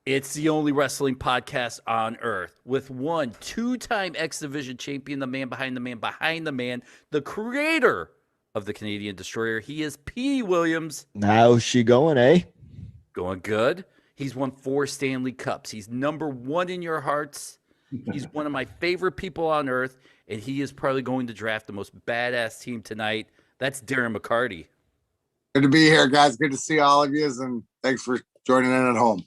It's the only wrestling podcast on earth with one two-time X Division champion, the man behind the man behind the man, the creator of the Canadian Destroyer. He is Petey Williams. How's she going, eh? Going good. He's won 4 Stanley Cups. He's number 1 in your hearts. He's one of my favorite people on earth, and he is probably going to draft the most badass team tonight. That's Darren McCarty. Good to be here, guys. Good to see all of you, and thanks for joining in at home.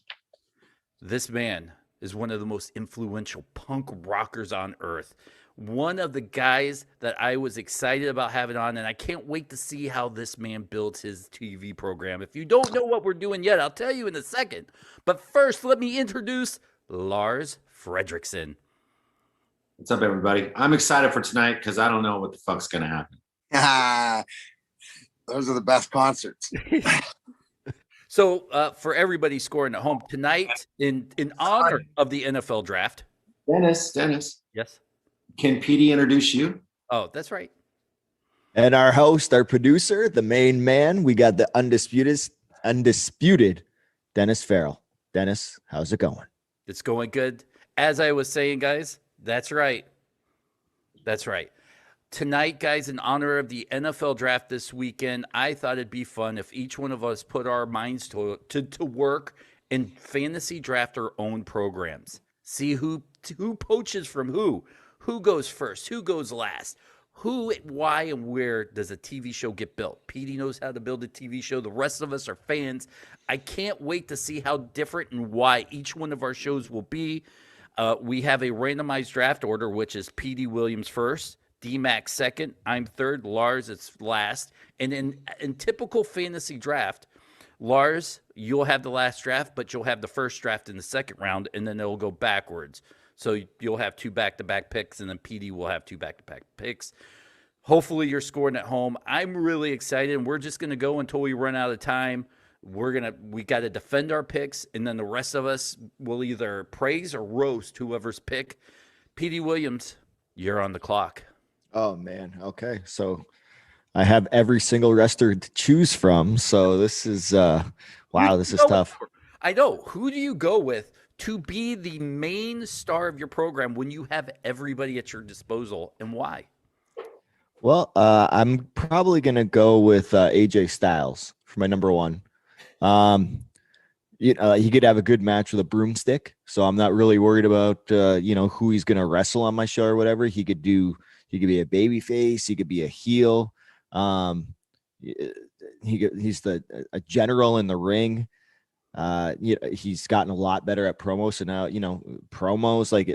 This man is one of the most influential punk rockers on earth. One of the guys that I was excited about having on, and I can't wait to see how this man builds his TV program. If you don't know what we're doing yet, I'll tell you in a second. But first, let me introduce Lars Fredrickson. What's up, everybody? I'm excited for tonight because I don't know what the fuck's going to happen. Those are the best concerts. So for everybody scoring at home tonight, in honor of the NFL draft. Dennis. Yes. Can Petey introduce you? Oh, that's right. And our host, our producer, the main man, we got the undisputed Dennis Farrell. Dennis, how's it going? It's going good. As I was saying, guys, that's right. That's right. Tonight, guys, in honor of the NFL draft this weekend, I thought it'd be fun if each one of us put our minds to work and fantasy draft our own programs. See who poaches from who goes first, who goes last, who, why, and where does a TV show get built. Petey knows how to build a TV show. The rest of us are fans. I can't wait to see how different and why each one of our shows will be. We have a randomized draft order, which is Petey Williams first, Dmac second, I'm third, Lars is last. And in typical fantasy draft, Lars, you'll have the last draft, but you'll have the first draft in the second round, and then it'll go backwards. So you'll have 2 back-to-back picks, and then PD will have 2 back-to-back picks. Hopefully you're scoring at home. I'm really excited, and we're just going to go until we run out of time. We got to defend our picks, and then the rest of us will either praise or roast whoever's pick. Petey Williams, you're on the clock. Oh, man. Okay. So I have every single wrestler to choose from. So this is, this is tough. I know. Who do you go with to be the main star of your program when you have everybody at your disposal, and why? Well, I'm probably going to go with AJ Styles for my number 1. He could have a good match with a broomstick, so I'm not really worried about who he's going to wrestle on my show or whatever. He could be a baby face, he could be a heel. He's a general in the ring. He's gotten a lot better at promos, so now promos, like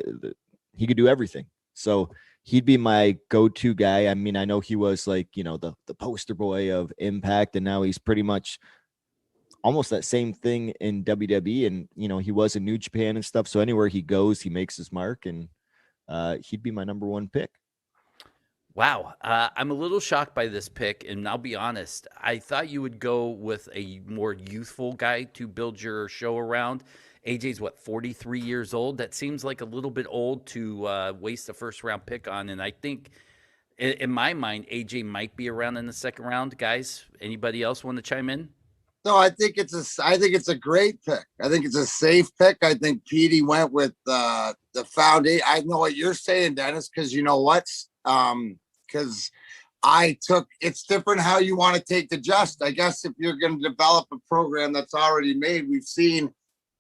he could do everything. So he'd be my go-to guy. I mean, I know he was like the poster boy of Impact, and now he's pretty much almost that same thing in WWE, and he was in New Japan and stuff. So anywhere he goes, he makes his mark, and he'd be my number 1 pick. Wow. I'm a little shocked by this pick, and I'll be honest. I thought you would go with a more youthful guy to build your show around. AJ's, 43 years old? That seems like a little bit old to waste a first-round pick on, and I think, in my mind, AJ might be around in the second round. Guys, anybody else want to chime in? No, I think it's a great pick. I think it's a safe pick. I think Petey went with the foundation. I know what you're saying, Dennis, because you know what? Because it's different how you want to take the just. I guess if you're going to develop a program that's already made, we've seen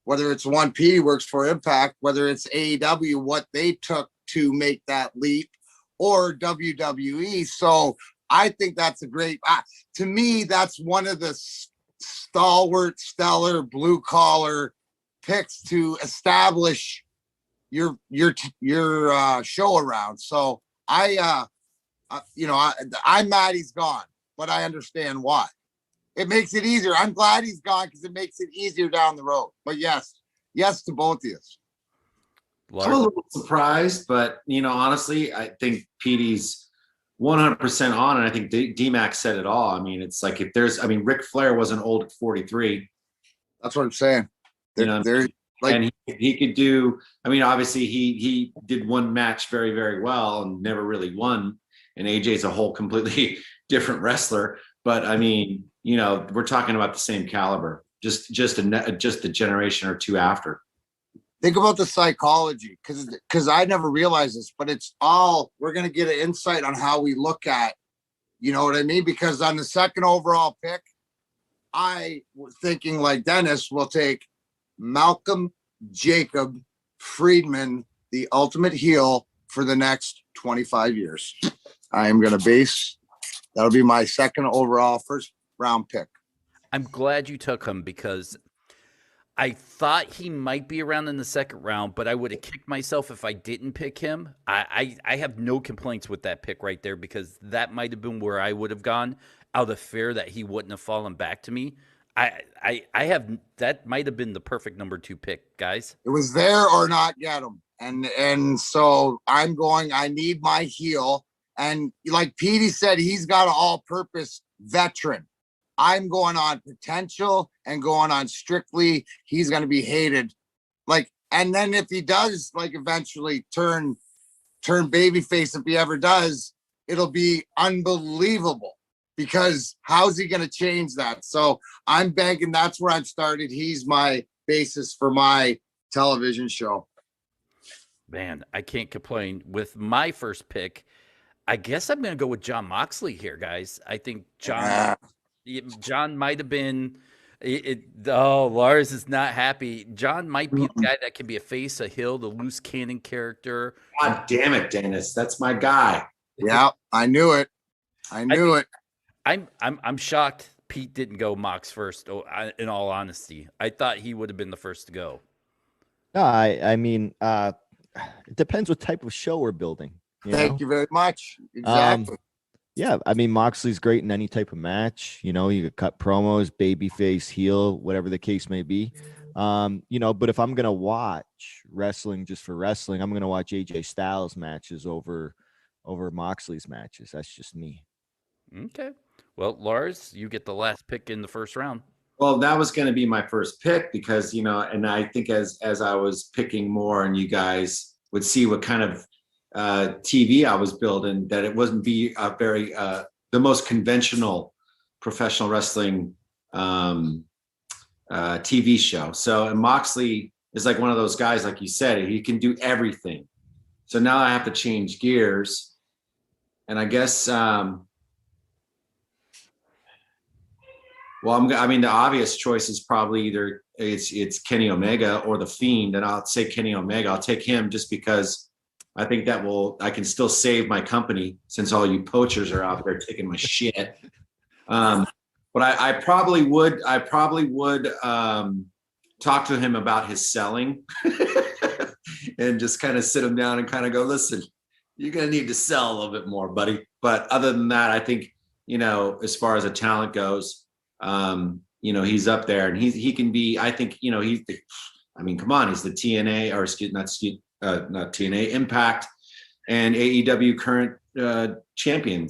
whether it's one Petey works for Impact, whether it's AEW, what they took to make that leap, or WWE. So I think that's a great, to me, that's one of the stalwart, stellar, blue collar picks to establish your show around. So I'm mad he's gone, but I understand why. It makes it easier. I'm glad he's gone because it makes it easier down the road. But yes to both of you. Lars? I'm a little surprised, but honestly, I think Petey's 100% on, and I think Dmac said it all. I mean, it's like Ric Flair wasn't old at 43. That's what I'm saying. And he could do. I mean, obviously he did one match very, very well and never really won. And AJ's a whole completely different wrestler. But I mean, we're talking about the same caliber, just a generation or two after. think about the psychology, because I never realized this, but it's all, we're going to get an insight on how we look at, you know what I mean? Because on the second overall pick, I was thinking like Dennis will take Malcolm Jacob Friedman, the ultimate heel for the next 25 years. I am going to base, that'll be my second overall first round pick. I'm glad you took him because I thought he might be around in the second round, but I would have kicked myself if I didn't pick him. I have no complaints with that pick right there because that might have been where I would have gone out of fear that he wouldn't have fallen back to me. I have, that might have been the perfect number 2 pick, guys. It was there or not get him. And so I'm going, I need my heel. And like Petey said, he's got an all-purpose veteran. I'm going on potential and going on strictly. He's going to be hated. Like, and then if he does, like, eventually turn babyface, if he ever does, it'll be unbelievable because how's he going to change that? So I'm banking. That's where I've started. He's my basis for my television show. Man, I can't complain. With my first pick, I guess I'm going to go with Jon Moxley here, guys. I think John might have been Lars is not happy. John might be the guy that can be a face, a heel, the loose cannon character. God damn it, Dennis. That's my guy. Yeah, I knew it. I'm shocked Pete didn't go Mox first, in all honesty. I thought he would have been the first to go. No, I mean, it depends what type of show we're building. Thank you very much. Exactly. Yeah, I mean, Moxley's great in any type of match. You know, you could cut promos, babyface, heel, whatever the case may be. You know, but if I'm gonna watch wrestling just for wrestling, I'm gonna watch AJ Styles matches over Moxley's matches. That's just me. Okay. Well, Lars, you get the last pick in the first round. Well, that was going to be my first pick because, you know, and I think as I was picking more and you guys would see what kind of TV I was building, that it wasn't be a very the most conventional professional wrestling TV show. So, and Moxley is like one of those guys, like you said, he can do everything. So now I have to change gears, and I guess well, I mean, the obvious choice is probably either it's Kenny Omega or The Fiend, and I'll say Kenny Omega. I'll take him just because I think I can still save my company since all you poachers are out there taking my shit. But I probably would talk to him about his selling and just kind of sit him down and kind of go, listen, you're going to need to sell a little bit more, buddy. But other than that, I think, you know, as far as a talent goes, you know, he's up there and he can be, I think, you know, come on, he's the TNA or not TNA Impact and AEW current champion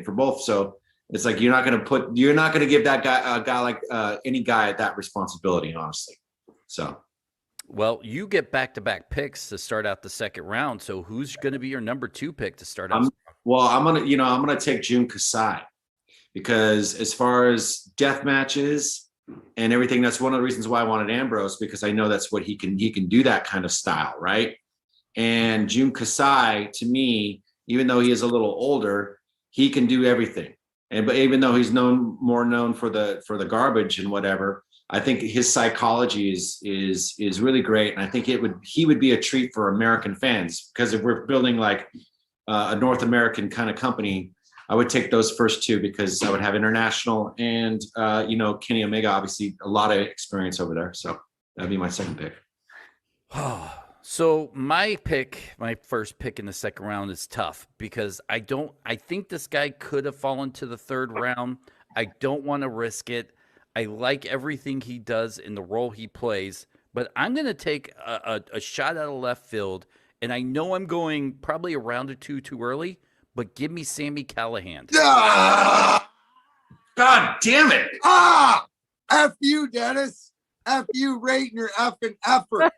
for both. So it's like, you're not going to give that guy, a guy like any guy that responsibility, honestly. So. Well, you get back-to-back picks to start out the second round. So who's going to be your number 2 pick to start out? I'm going to take Jun Kasai. Because as far as death matches and everything, that's one of the reasons why I wanted Ambrose, because I know that's what he can do that kind of style, right? And Jun Kasai, to me, even though he is a little older, he can do everything. But even though he's more known for the garbage and whatever, I think his psychology is really great, and I think he would be a treat for American fans, because if we're building like a North American kind of company, I would take those first 2 because I would have international and, you know, Kenny Omega, obviously a lot of experience over there. So that'd be my second pick. So my first pick in the second round is tough because I think this guy could have fallen to the third round. I don't want to risk it. I like everything he does in the role he plays, but I'm going to take a shot out of left field. And I know I'm going probably a round or 2 too early, but give me Sami Callihan. God damn it. F you, Dennis. F you, rating your effing effort.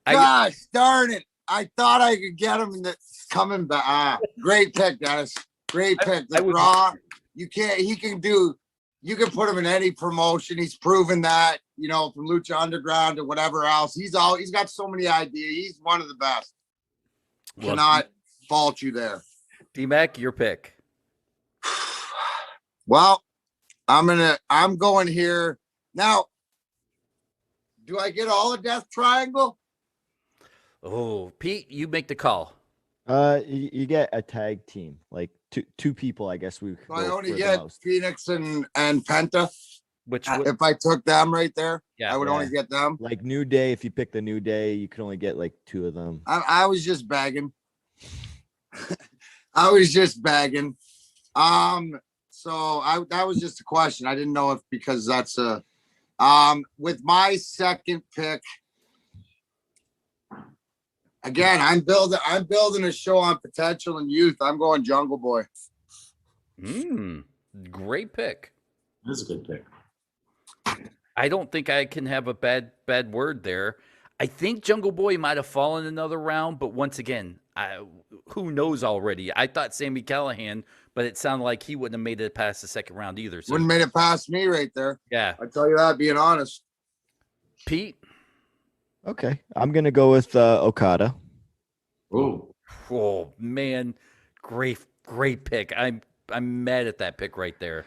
Gosh darn it. I thought I could get him coming back. Great pick, Dennis. Great pick. The Raw. You can put him in any promotion. He's proven that. you know, from Lucha Underground to whatever else. He's got so many ideas. He's one of the best. Well, Cannot fault you there. Dmac, your pick. Well, I'm going here now. Do I get all a Death Triangle? Oh, Pete, you make the call. You get a tag team, like two people, I guess we could So I go only for get the most. Phoenix and Penta. Which If I took them right there, Yeah. I would only get them. Like New Day, if you pick the New Day, you could only get like 2 of them. I was just bagging. I was just bagging. So that was just a question. I didn't know if because that's a with my second pick. Again, I'm building a show on potential and youth. I'm going Jungle Boy. Great pick. That's a good pick. I don't think I can have a bad word there. I think Jungle Boy might have fallen another round, but once again, who knows already? I thought Sami Callihan, but it sounded like he wouldn't have made it past the second round either. So Wouldn't have made it past me right there. yeah, I tell you that, being honest. Pete. Okay, I'm gonna go with Okada. Oh man, great pick. I'm mad at that pick right there.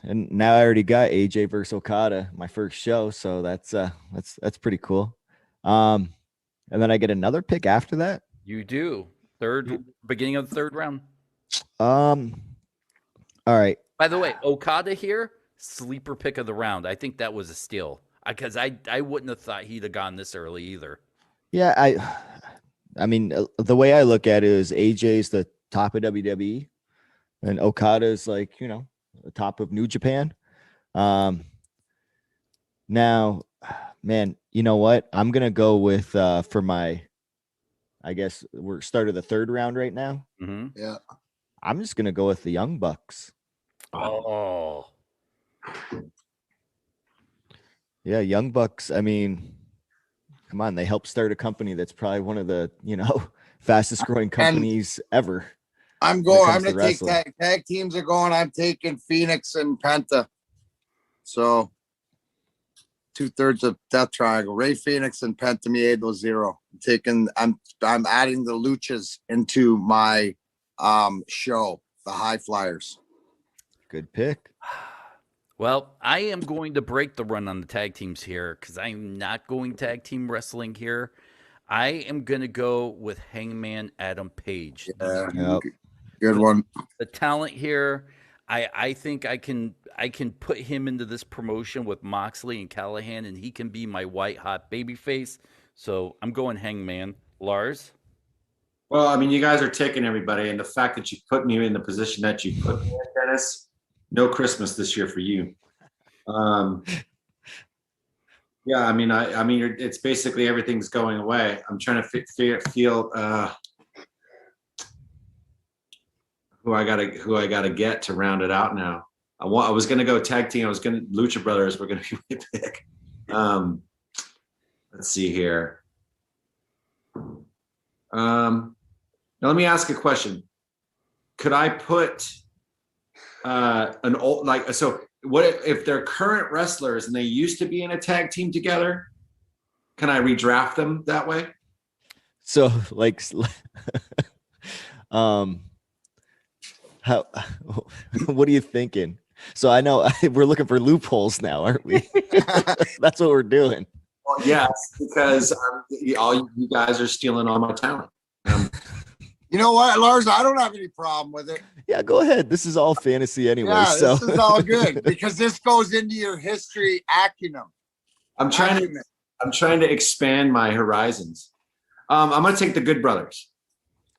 And now I already got AJ versus Okada, my first show, so that's pretty cool. And then I get another pick after that. You do beginning of the third round. All right. By the way, Okada here, sleeper pick of the round. I think that was a steal because I wouldn't have thought he'd have gone this early either. Yeah, I mean, the way I look at it is AJ's the top of WWE, and Okada's like, the top of New Japan. Now, man, you know what? I'm gonna go with for my, I guess we're started the third round right now. Mm-hmm. Yeah. I'm just gonna go with the Young Bucks. Oh, Yeah, Young Bucks. I mean, come on, they helped start a company that's probably one of the fastest growing companies ever. I'm going to take tag teams are going. I'm taking Phoenix and Penta. So 2/3 of Death Triangle. Ray Phoenix and Penta Miedo 0. I'm adding the Luchas into my show, the High Flyers. Good pick. well, I am going to break the run on the tag teams here because I'm not going tag team wrestling here. I am going to go with Hangman Adam Page. Yeah, Yep. good one. The talent here, I think I can put him into this promotion with Moxley and Callahan, and he can be my white hot baby face. So I'm going Hangman. Lars? Well, I mean, you guys are taking everybody, and the fact that you put me in the position that you put me in, Dennis, no Christmas this year for you. Yeah, I mean, it's basically everything's going away. I'm trying to feel who I gotta get to round it out now. I was gonna go tag team. Lucha Brothers were gonna be my pick. Let's see here. Now let me ask a question. Could I put an old so what if they're current wrestlers and they used to be in a tag team together? Can I redraft them that way? So how what are you thinking? So I know we're looking for loopholes now, aren't we? That's what we're doing. Well, yes, because all you guys are stealing all my talent. You know what, Lars? I don't have any problem with it. Yeah, go ahead. This is all fantasy anyway. Yeah, so this is all good because this goes into your history acumen. I'm trying to expand my horizons. I'm gonna take the Good Brothers.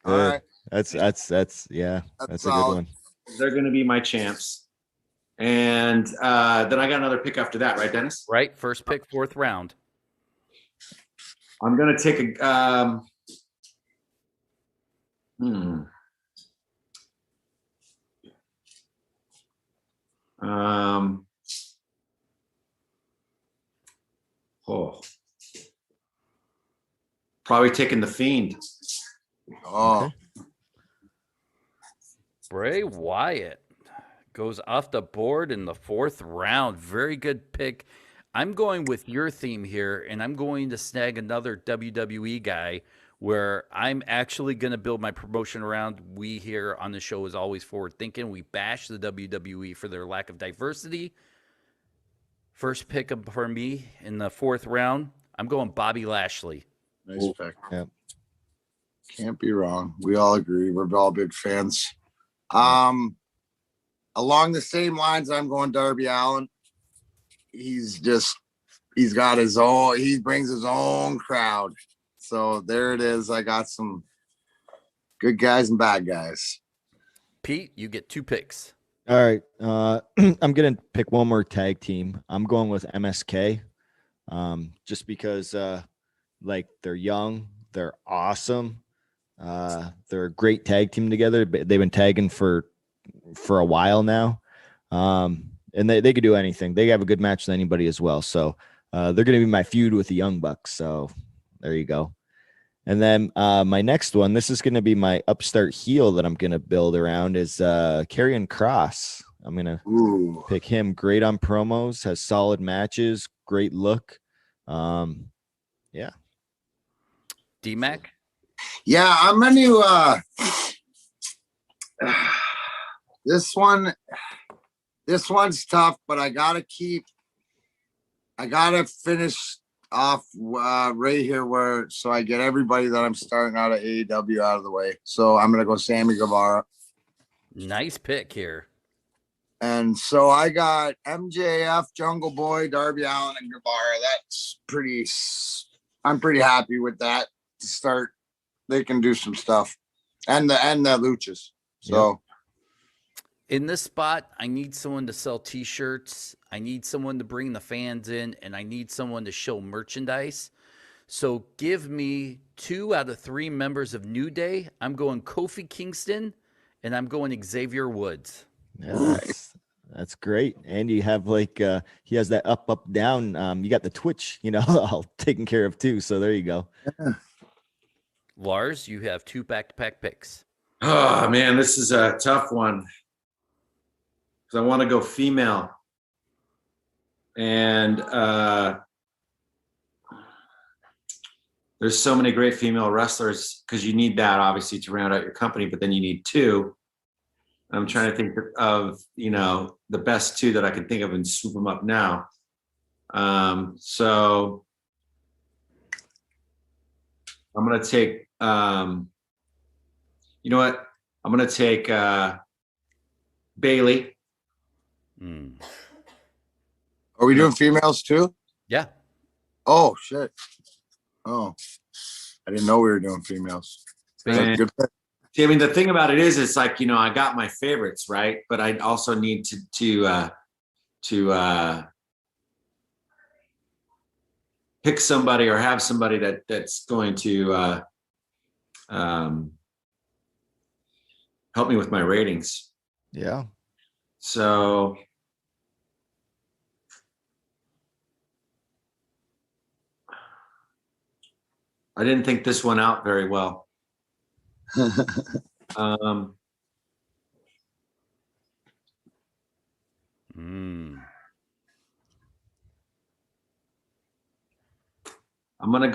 All right. That's a good one. They're gonna be my champs. And then I got another pick after that, right, Dennis? Right. First pick, fourth round. I'm gonna take a probably taking the Fiend. Oh, Okay. Bray Wyatt goes off the board in the fourth round. Very good pick. I'm going with your theme here, and I'm going to snag another WWE guy where I'm actually going to build my promotion around. We here on the show is always forward thinking. We bash the WWE for their lack of diversity. First pick for me in the 4th round, I'm going Bobby Lashley. Nice pick. Yeah. Can't be wrong. We all agree. We're all big fans. Along the same lines, I'm going Darby Allin. He's got his own, he brings his own crowd. So there it is. I got some good guys and bad guys. Pete, you get 2 picks. All right. I'm going to pick one more tag team. I'm going with MSK. Just because like they're young, they're awesome. They're a great tag team together. They've been tagging for a while now. And they could do anything. They have a good match with anybody as well. So they're going to be my feud with the Young Bucks. So there you go. And then my next one, this is going to be my upstart heel that I'm going to build around is Karrion Kross. I'm going to pick him. Great on promos, has solid matches, great look. Yeah. Dmac? Yeah, I'm going to this one's tough, but I gotta finish off right here so I get everybody that I'm starting out of AEW out of the way. So I'm gonna go Sammy Guevara. Nice pick here. And so I got MJF, Jungle Boy, Darby Allin, and Guevara. I'm pretty happy with that to start. They can do some stuff. And the Luchas. So in this spot, I need someone to sell T-shirts. I need someone to bring the fans in, and I need someone to show merchandise. So give me 2 out of 3 members of New Day. I'm going Kofi Kingston, and I'm going Xavier Woods. Yeah, that's great. And you have he has that up, down. You got the Twitch, all taken care of too. So there you go. Yeah. Lars, you have 2 back-to-back picks. Oh man, this is a tough one. I want to go female. And there's so many great female wrestlers because you need that obviously to round out your company, but then you need 2. I'm trying to think of, the best 2 that I can think of and swoop them up now. So I'm going to take, you know what? I'm going to take Bailey. Are we doing females too? Yeah. Oh shit. Oh, I didn't know we were doing females. Good pick. See, I mean, the thing about it is, it's like, I got my favorites, right? But I also need to pick somebody or have somebody that's going to help me with my ratings. Yeah. So I didn't think this one out very well. I'm gonna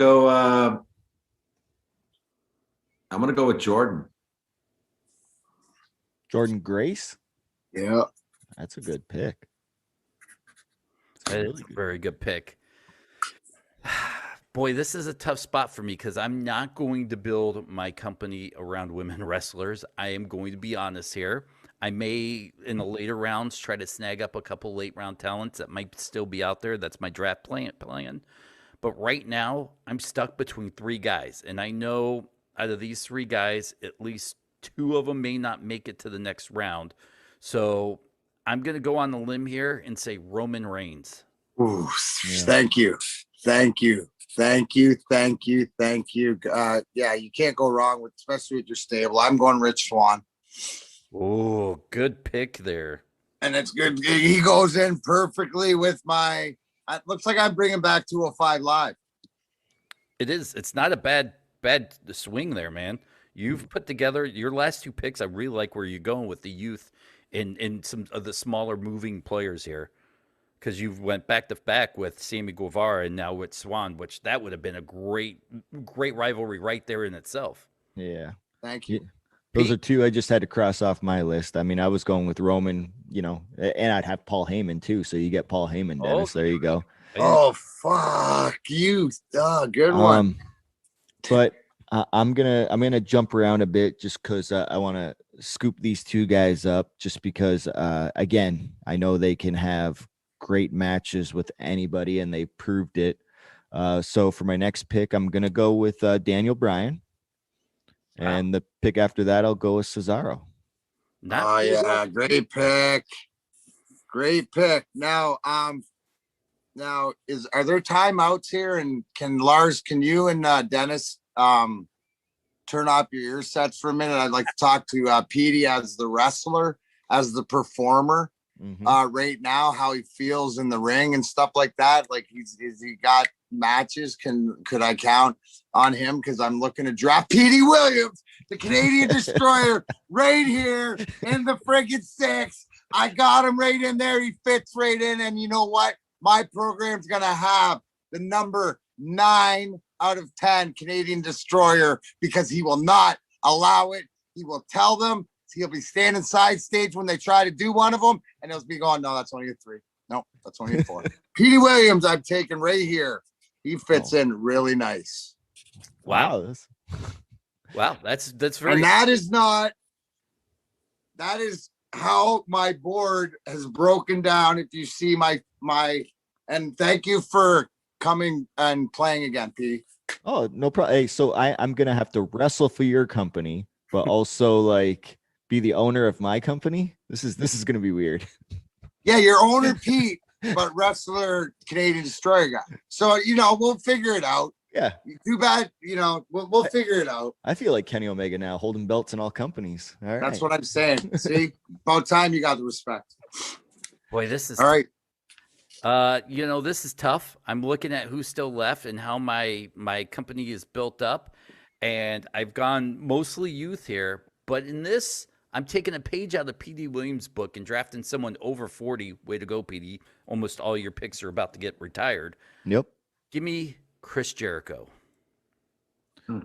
go with Jordan. Jordan Grace? Yeah. That's a good pick. That is a very good pick. Boy, this is a tough spot for me because I'm not going to build my company around women wrestlers. I am going to be honest here. I may, in the later rounds, try to snag up a couple late round talents that might still be out there. That's my draft plan. But right now, I'm stuck between 3 guys. And I know out of these 3 guys, at least 2 of them may not make it to the next round. So I'm going to go on the limb here and say Roman Reigns. Ooh, Thank you. Yeah, you can't go wrong with, especially with your stable. I'm going Rich Swann. Oh, good pick there. And it's good. He goes in perfectly with my. It looks like I'm bringing back 205 Live. It is. It's not a bad swing there, man. You've put together your last 2 picks. I really like where you're going with the youth and some of the smaller moving players here. because you went back to back with Sammy Guevara and now with Swan, which that would have been a great rivalry right there in itself. Yeah. Thank you. Those are two I just had to cross off my list. I mean, I was going with Roman, you know, and I'd have Paul Heyman too. So you get Paul Heyman, Dennis. There you go. Oh, fuck you. Good one. But I'm gonna jump around a bit just because I want to scoop these two guys up. Just because, again, I know they can have great matches with anybody, and they proved it. So for my next pick, I'm gonna go with Daniel Bryan, and the pick after that, I'll go with Cesaro. Yeah, great pick. Great pick. Now, are there timeouts here? And can you and Dennis turn off your ear sets for a minute? I'd like to talk to Petey as the wrestler, as the performer, right now, how he feels in the ring and stuff like that. Like, is he got matches? Could I count on him? Because I'm looking to draft Petey Williams, the Canadian Destroyer, right here in the friggin' 6. I got him right in there. He fits right in. And you know what? My program's going to have the number 9 out of 10 Canadian Destroyer, because he will not allow it. He will tell them. He'll be standing side stage when they try to do one of them, and he'll be going, no, that's only a 3. No, that's only a 4. Petey Williams, I'm taking right here. He fits in really nice. Wow. Wow, that's very. And that is how my board has broken down. If you see my and thank you for coming and playing again, P. Oh, no problem. Hey, so I'm gonna have to wrestle for your company, but also like be the owner of my company. This is gonna be weird. Yeah, you're owner Pete, but wrestler Canadian Destroyer guy. So we'll figure it out. Yeah. Too bad, we'll figure it out. I feel like Kenny Omega now, holding belts in all companies. All right. That's what I'm saying. See, about time you got the respect. Boy, this is all right. This is tough. I'm looking at who's still left and how my company is built up, and I've gone mostly youth here. But in this, I'm taking a page out of Petey Williams' book and drafting someone over 40. Way to go, Petey. Almost all your picks are about to get retired. Yep. Give me Chris Jericho.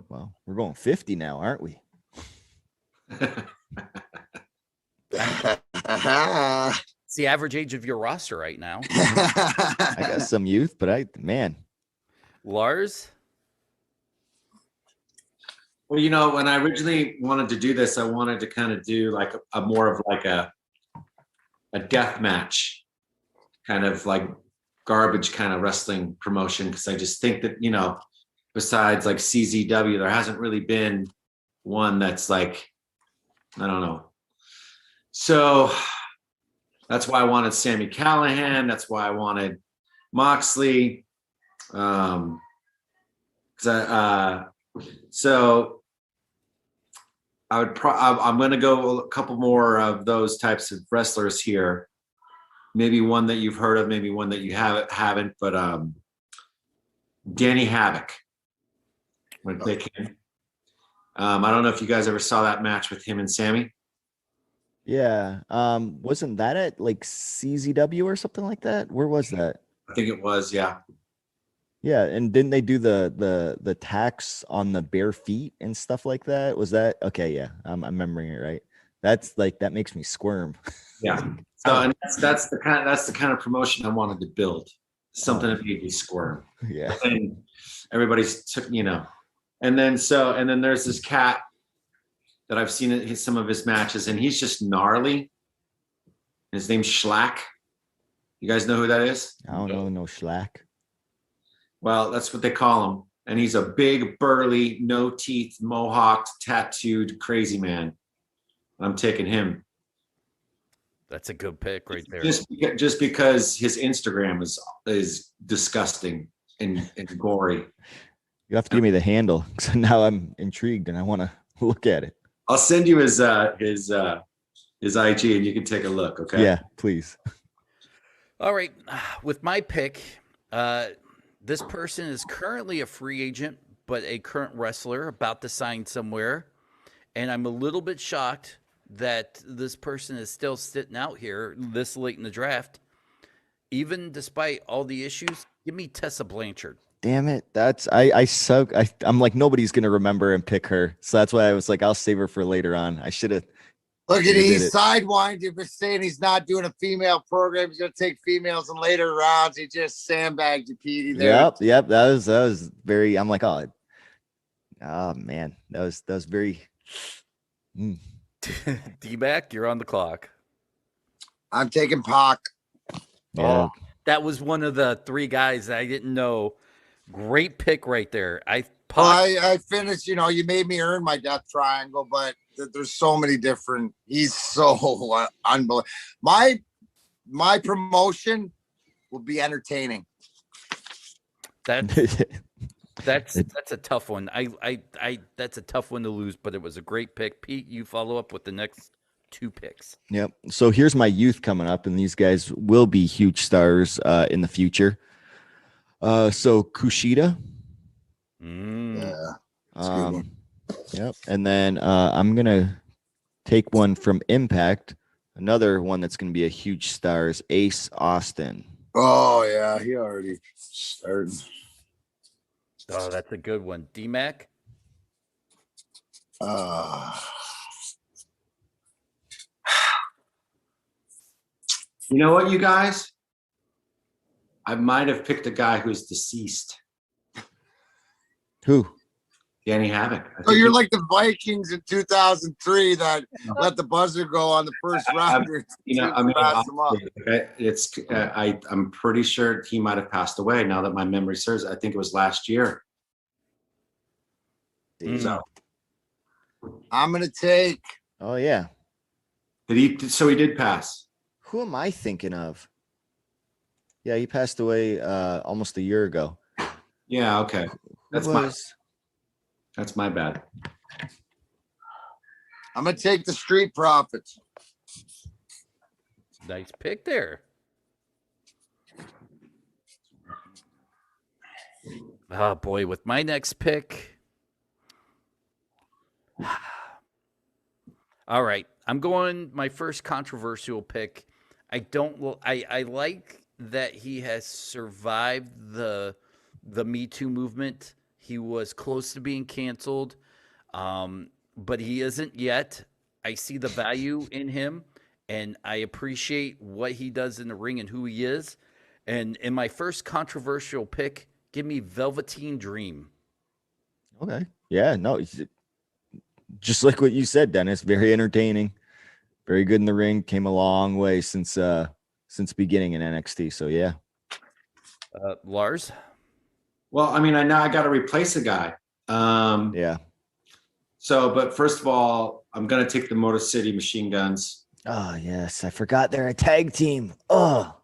Well, we're going 50 now, aren't we? It's the average age of your roster right now. I got some youth, but Lars? Well, when I originally wanted to do this, I wanted to kind of do like a more of like a death match, kind of like garbage kind of wrestling promotion, because I just think that, besides like CZW, there hasn't really been one that's like, I don't know. So that's why I wanted Sami Callihan. That's why I wanted Moxley. So I'm going to go a couple more of those types of wrestlers here. Maybe one that you've heard of, maybe one that you haven't. But Danny Havoc. I'm going to take him. I don't know if you guys ever saw that match with him and Sammy. Yeah. Wasn't that at like CZW or something like that? Where was that? I think it was, yeah. Yeah, and didn't they do the tax on the bare feet and stuff like that? Was that okay? Yeah, I'm remembering it right. That's like that makes me squirm. Yeah. So and that's the kind of promotion I wanted to build. Something that made me squirm. Yeah. And everybody's and then there's this cat that I've seen some of his matches, and he's just gnarly. His name's Schlack. You guys know who that is? I don't know no Schlack. Well, that's what they call him. And he's a big, burly, no teeth, mohawked, tattooed, crazy man. I'm taking him. That's a good pick right there. Just because his Instagram is disgusting and gory. You have to give me the handle, because now I'm intrigued and I want to look at it. I'll send you his IG and you can take a look. Okay. Yeah, please. All right. With my pick, this person is currently a free agent, but a current wrestler about to sign somewhere. And I'm a little bit shocked that this person is still sitting out here this late in the draft. even despite all the issues, give me Tessa Blanchard. Damn it. I suck. I'm like, nobody's gonna remember and pick her. So that's why I was like, I'll save her for later on. I should have. Look at he sidewinded for saying he's not doing a female program. He's gonna take females in later rounds. He just sandbagged you, Petey. There. Yep. That was very. I'm like, oh man, that was very. D-Mac, you're on the clock. I'm taking Pac. Yeah. Oh, that was one of the three guys that I didn't know. Great pick right there. I finished. You know, you made me earn my death triangle, but there's so many different. He's so unbelievable. My promotion will be entertaining. That's a tough one. I that's a tough one to lose, but it was a great pick. Pete, you follow up with the next two picks. Yep. So here's my youth coming up, and these guys will be huge stars in the future. So Kushida. Yeah. Yep. And then I'm gonna take one from Impact. Another one that's gonna be a huge star is Ace Austin. Oh yeah, he already started. Oh, that's a good one. D-Mac? You know what, you guys? I might have picked a guy who's deceased. Who? Danny Havoc. So you're like the Vikings in 2003 that let the buzzer go on the first round. I'm pretty sure he might have passed away. Now that my memory serves, I think it was last year. So I'm gonna take. Oh yeah. So he did pass. Who am I thinking of? Yeah, he passed away almost a year ago. Yeah. Okay. That's my bad. I'm gonna take the Street Profits. Nice pick there. Oh boy, with my next pick. All right, I'm going my first controversial pick. I like that he has survived the Me Too movement. He was close to being canceled, but he isn't yet. I see the value in him, and I appreciate what he does in the ring and who he is. And in my first controversial pick, give me Velveteen Dream. Okay. Yeah, no, just like what you said, Dennis, very entertaining, very good in the ring, came a long way since beginning in NXT. So yeah. Lars? Well, I mean, I got to replace a guy. Yeah. So, but first of all, I'm going to take the Motor City Machine Guns. Oh, yes. I forgot they're a tag team. Oh.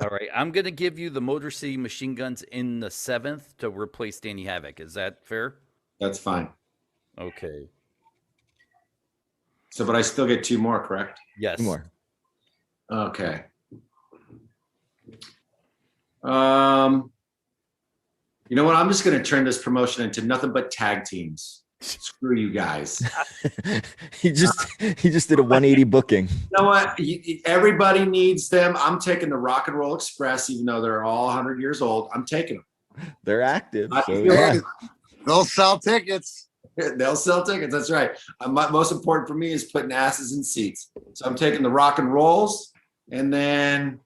All right. I'm going to give you the Motor City Machine Guns in the 7th to replace Danny Havoc. Is that fair? That's fine. Okay. So, but I still get two more, correct? Yes. Two more. Okay. You know what? I'm just going to turn this promotion into nothing but tag teams. Screw you guys. he just did a 180 booking. You know what? Everybody needs them. I'm taking the Rock and Roll Express, even though they're all 100 years old. I'm taking them. They're active. So, yeah. They'll sell tickets. They'll sell tickets. That's right. Most important for me is putting asses in seats. So I'm taking the Rock and Rolls, and then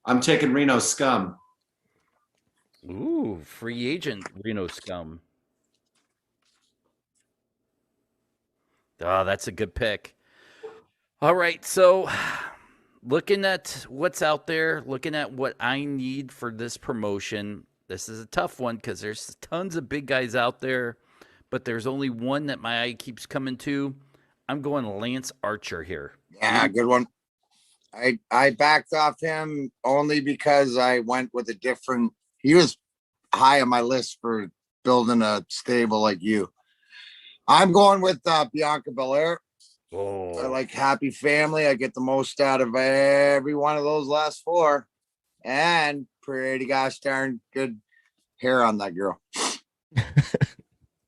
I'm taking Reno Scum. Ooh, free agent Reno Scum. Oh, that's a good pick. All right, so looking at what's out there, looking at what I need for this promotion, this is a tough one because there's tons of big guys out there, but there's only one that my eye keeps coming to. I'm going Lance Archer here. Yeah, good one. I backed off him only because I went with a different. He was high on my list for building a stable like you. I'm going with Bianca Belair. Oh, I like happy family. I get the most out of every one of those last four, and pretty gosh darn good hair on that girl.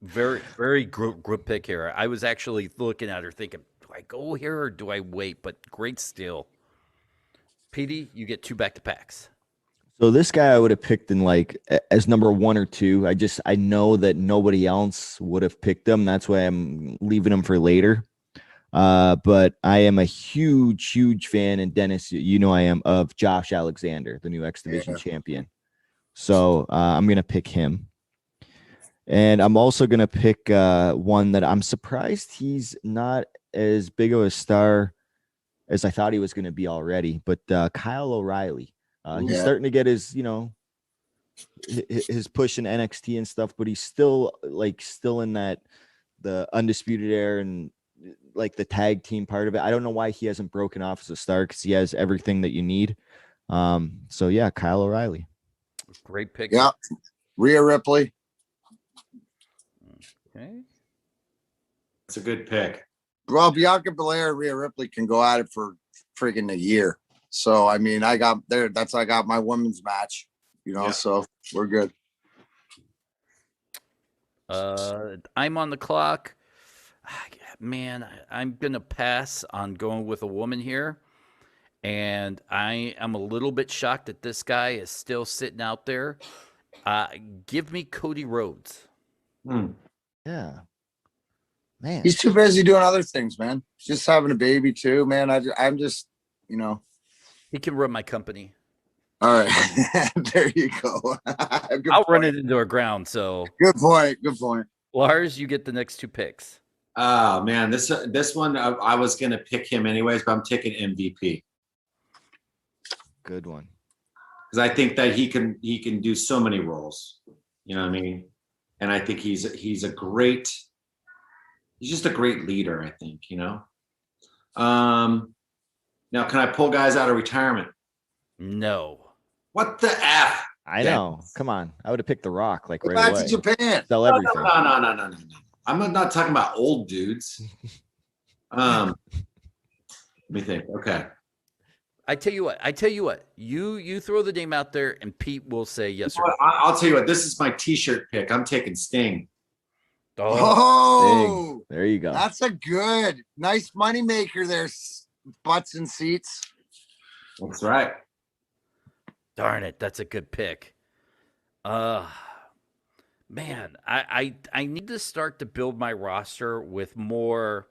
very, very good pick here. I was actually looking at her thinking, do I go here or do I wait? But great steal. Petey, you get two back-to-backs. So this guy I would have picked in like as number 1 or 2. I know that nobody else would have picked him. That's why I'm leaving him for later. But I am a huge fan, and Dennis, you know I am, of Josh Alexander, the new X Division champion. So I'm gonna pick him. And I'm also going to pick one that I'm surprised he's not as big of a star as I thought he was going to be already. But Kyle O'Reilly, he's starting to get his, his push in NXT and stuff, but he's still in the Undisputed Era and like the tag team part of it. I don't know why he hasn't broken off as a star, because he has everything that you need. So yeah, Kyle O'Reilly. Great pick. Yeah. Rhea Ripley. Okay. It's a good pick. Well, Bianca Belair and Rhea Ripley can go at it for freaking a year. So, I mean, I got my women's match, so we're good. I'm on the clock. Man, I'm going to pass on going with a woman here. And I am a little bit shocked that this guy is still sitting out there. Give me Cody Rhodes. Yeah. Man. He's too busy doing other things, man. He's just having a baby too, man. I'm just, He can run my company. All right. There you go. I'll run it into our ground. So good point. Lars, you get the next 2 picks. Oh man, this one I was gonna pick him anyways, but I'm taking MVP. Good one. Because I think that he can do so many roles. You know what I mean? And I think he's just a great leader, I think, Now, can I pull guys out of retirement? No. What the F? I know. Come on. I would have picked The Rock right away. Back to Japan. Sell everything. No. I'm not talking about old dudes. Let me think. Okay. I tell you what. You throw the name out there, and Pete will say yes or no. I'll tell you what. This is my T-shirt pick. I'm taking Sting. Oh, Sting. There you go. That's a good, nice money maker there. Butts and seats. That's right. Darn it, that's a good pick. Man, I need to start to build my roster with more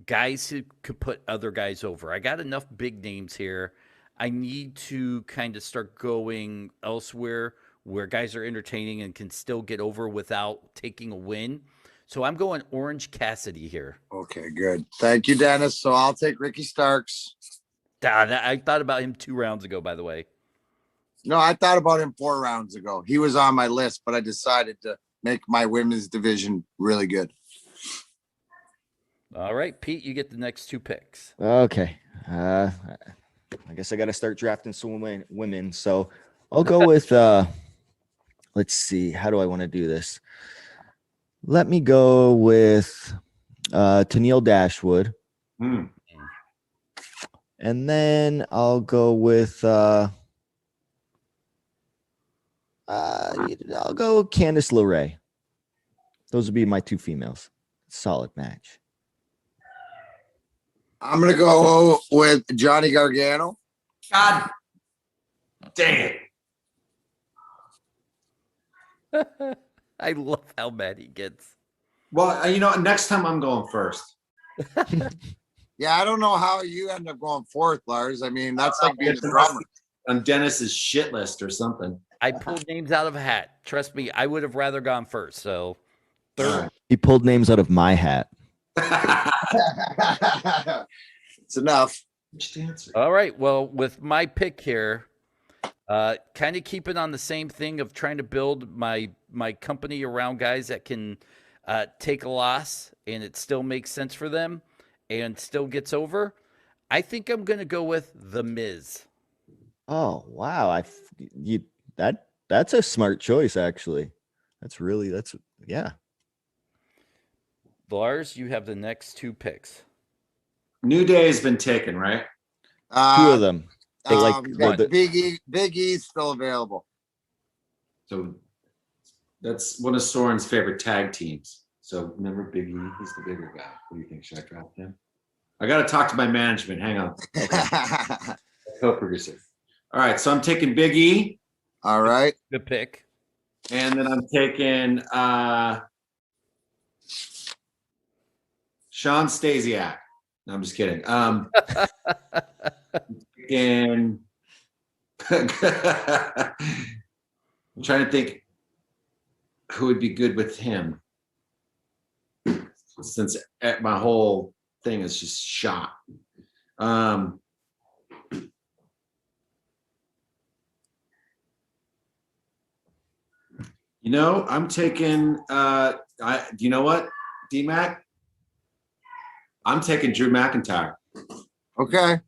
guys who could put other guys over. I got enough big names here. I need to kind of start going elsewhere where guys are entertaining and can still get over without taking a win. So I'm going Orange Cassidy here. Okay, good. Thank you, Dennis. So I'll take Ricky Starks. I thought about him 2 rounds ago, by the way. No, I thought about him 4 rounds ago. He was on my list, but I decided to make my women's division really good. All right, Pete, you get the next 2 picks. Okay. I guess I got to start drafting some women. So I'll go with, let's see. How do I want to do this? Let me go with Tennille Dashwood. And then I'll go with I'll go Candice LeRae. Those would be my 2 females. Solid match. I'm gonna go with Johnny Gargano. God dang it. I love how mad he gets. Well, next time I'm going first. Yeah, I don't know how you end up going 4th, Lars. I mean, that's like being a drummer. On Dennis's shit list or something. I pulled names out of a hat. Trust me, I would have rather gone first. So 3rd. He pulled names out of my hat. It's enough. All right. Well, with my pick here, kind of keeping on the same thing of trying to build my company around guys that can take a loss and it still makes sense for them and still gets over. I think I'm going to go with The Miz. Oh, wow. That's a smart choice, actually. Yeah. Lars, you have the next 2 picks. New Day has been taken, right? 2 of them. Big E's still available. So that's one of Soren's favorite tag teams. So remember Big E? He's the bigger guy. What do you think? Should I draft him? I got to talk to my management. Hang on. Co-producer. All right. So I'm taking Big E. All right. Good pick. And then I'm taking Sean Stasiak. No, I'm just kidding. And I'm trying to think who would be good with him, since my whole thing is just shot. I'm taking you know what, Dmac? I'm taking Drew McIntyre. Okay.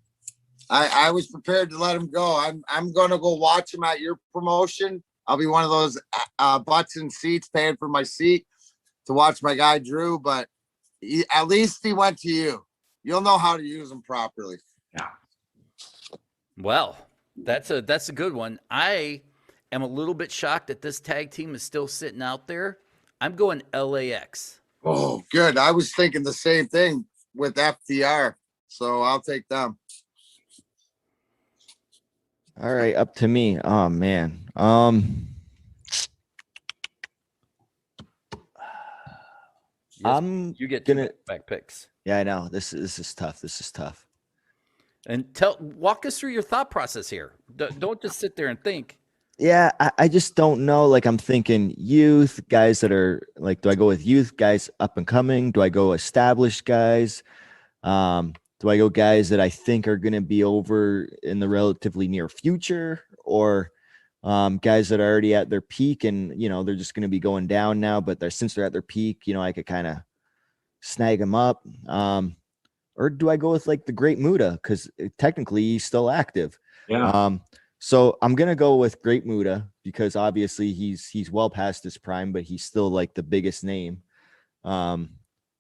I was prepared to let him go. I'm gonna go watch him at your promotion. I'll be one of those butts in seats paying for my seat to watch my guy Drew, but at least he went to you. You'll know how to use him properly. Yeah. Well, that's a good one. I am a little bit shocked that this tag team is still sitting out there. I'm going LAX. Oh, good. I was thinking the same thing with FTR, so I'll take them. All right, up to me. Oh man. You get two back picks. Yeah, I know. This is tough. This is tough. And walk us through your thought process here. Don't just sit there and think. Yeah, I just don't know. Like, I'm thinking youth guys that are like, do I go with youth guys up and coming? Do I go established guys? Do I go guys that I think are going to be over in the relatively near future, or guys that are already at their peak and, they're just going to be going down now, but since they're at their peak, I could kind of snag them up. Or do I go with like the Great Muta? Because technically he's still active. Yeah. So I'm going to go with Great Muta because obviously he's well past his prime, but he's still like the biggest name.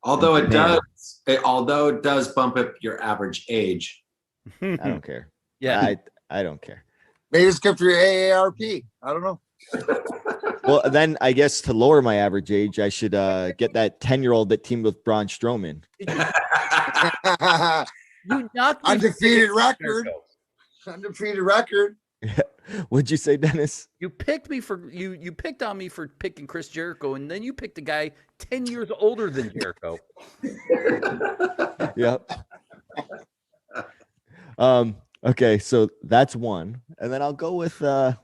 Although it does bump up your average age. I don't care. Yeah. I don't care. Maybe it's good for your AARP. I don't know. Well, then I guess to lower my average age, I should get that 10-year-old that teamed with Braun Strowman. You knocked me Undefeated record. Undefeated record. What'd you say, Dennis? You picked me for you picked on me for picking Chris Jericho, and then you picked a guy 10 years older than Jericho. Yep. Okay, so that's one. And then I'll go with I'll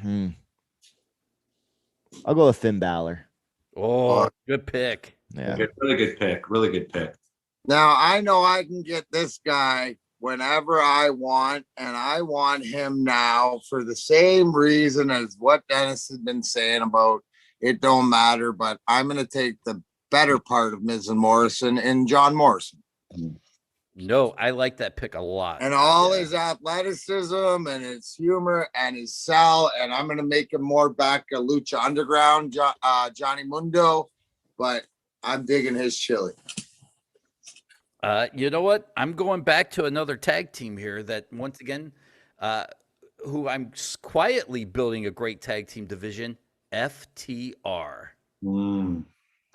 go with Finn Balor. Oh, good pick. Yeah. Really good pick. Really good pick. Now I know I can get this guy whenever I want, and I want him now for the same reason as what Dennis has been saying about it don't matter, but I'm going to take the better part of Miz and Morrison and John Morrison. No, I like that pick a lot. And all his athleticism and his humor and his sell, and I'm going to make him more back a Lucha Underground, Johnny Mundo, but I'm digging his chili. You know what? I'm going back to another tag team here that, once again, who I'm quietly building a great tag team division, FTR.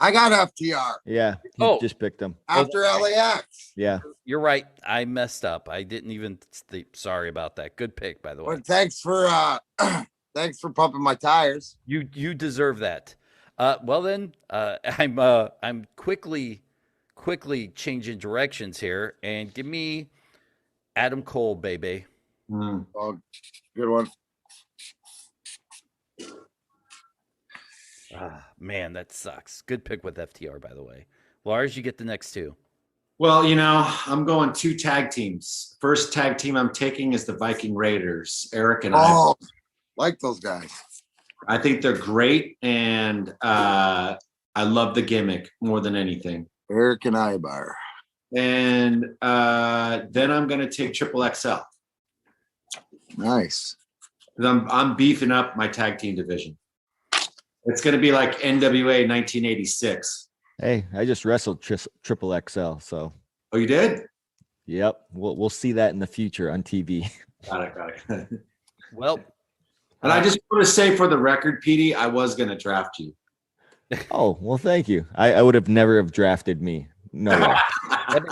I got FTR. Yeah, just picked them. After LAX. Yeah. You're right. I messed up. I didn't even sorry about that. Good pick, by the way. Well, thanks for pumping my tires. You deserve that. Well then, I'm quickly changing directions here, and give me Adam Cole, baby. Oh, good one. Man, that sucks. Good pick with FTR, by the way. Lars, you get the next two. Well, I'm going 2 tag teams. First tag team I'm taking is the Viking Raiders. Eric and I like those guys. I think they're great, and I love the gimmick more than anything. Eric and Ibar. And then I'm going to take Triple XL. Nice. I'm beefing up my tag team division. It's going to be like NWA 1986. Hey, I just wrestled Triple XL, so. Oh, you did? Yep, we'll see that in the future on TV. Got it. Well, and I just want to say for the record, Petey, I was going to draft you. Oh, well, thank you. I would have never have drafted me. No way.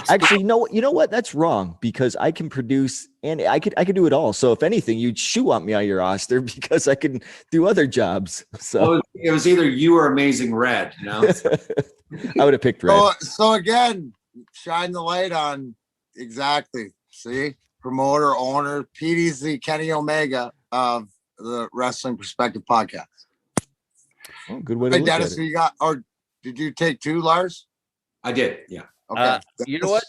Actually, you know what? That's wrong because I can produce and I could do it all. So if anything, you'd want me on your roster because I can do other jobs. So Well, it was either you or Amazing Red, you know? I would have picked Red. So again, shine the light on exactly. See, promoter, owner, Petey's the Kenny Omega of the Wrestling Perspective podcast. Oh, good way to Hey, look Dennis, at it. you got, or did you take 2, Lars? I did, yeah. Okay. You know what?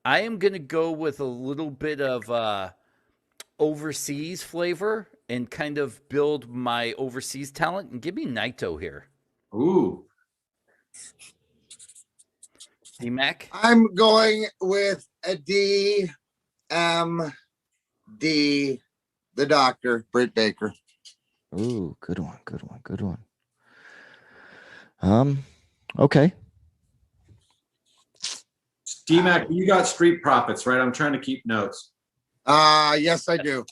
I am going to go with a little bit of overseas flavor and kind of build my overseas talent and give me Naito here. Ooh. Dmac? I'm going with a DMD, the doctor, Britt Baker. Ooh, good one. Okay. Dmac, you got Street Profits, right? I'm trying to keep notes. Yes, I do.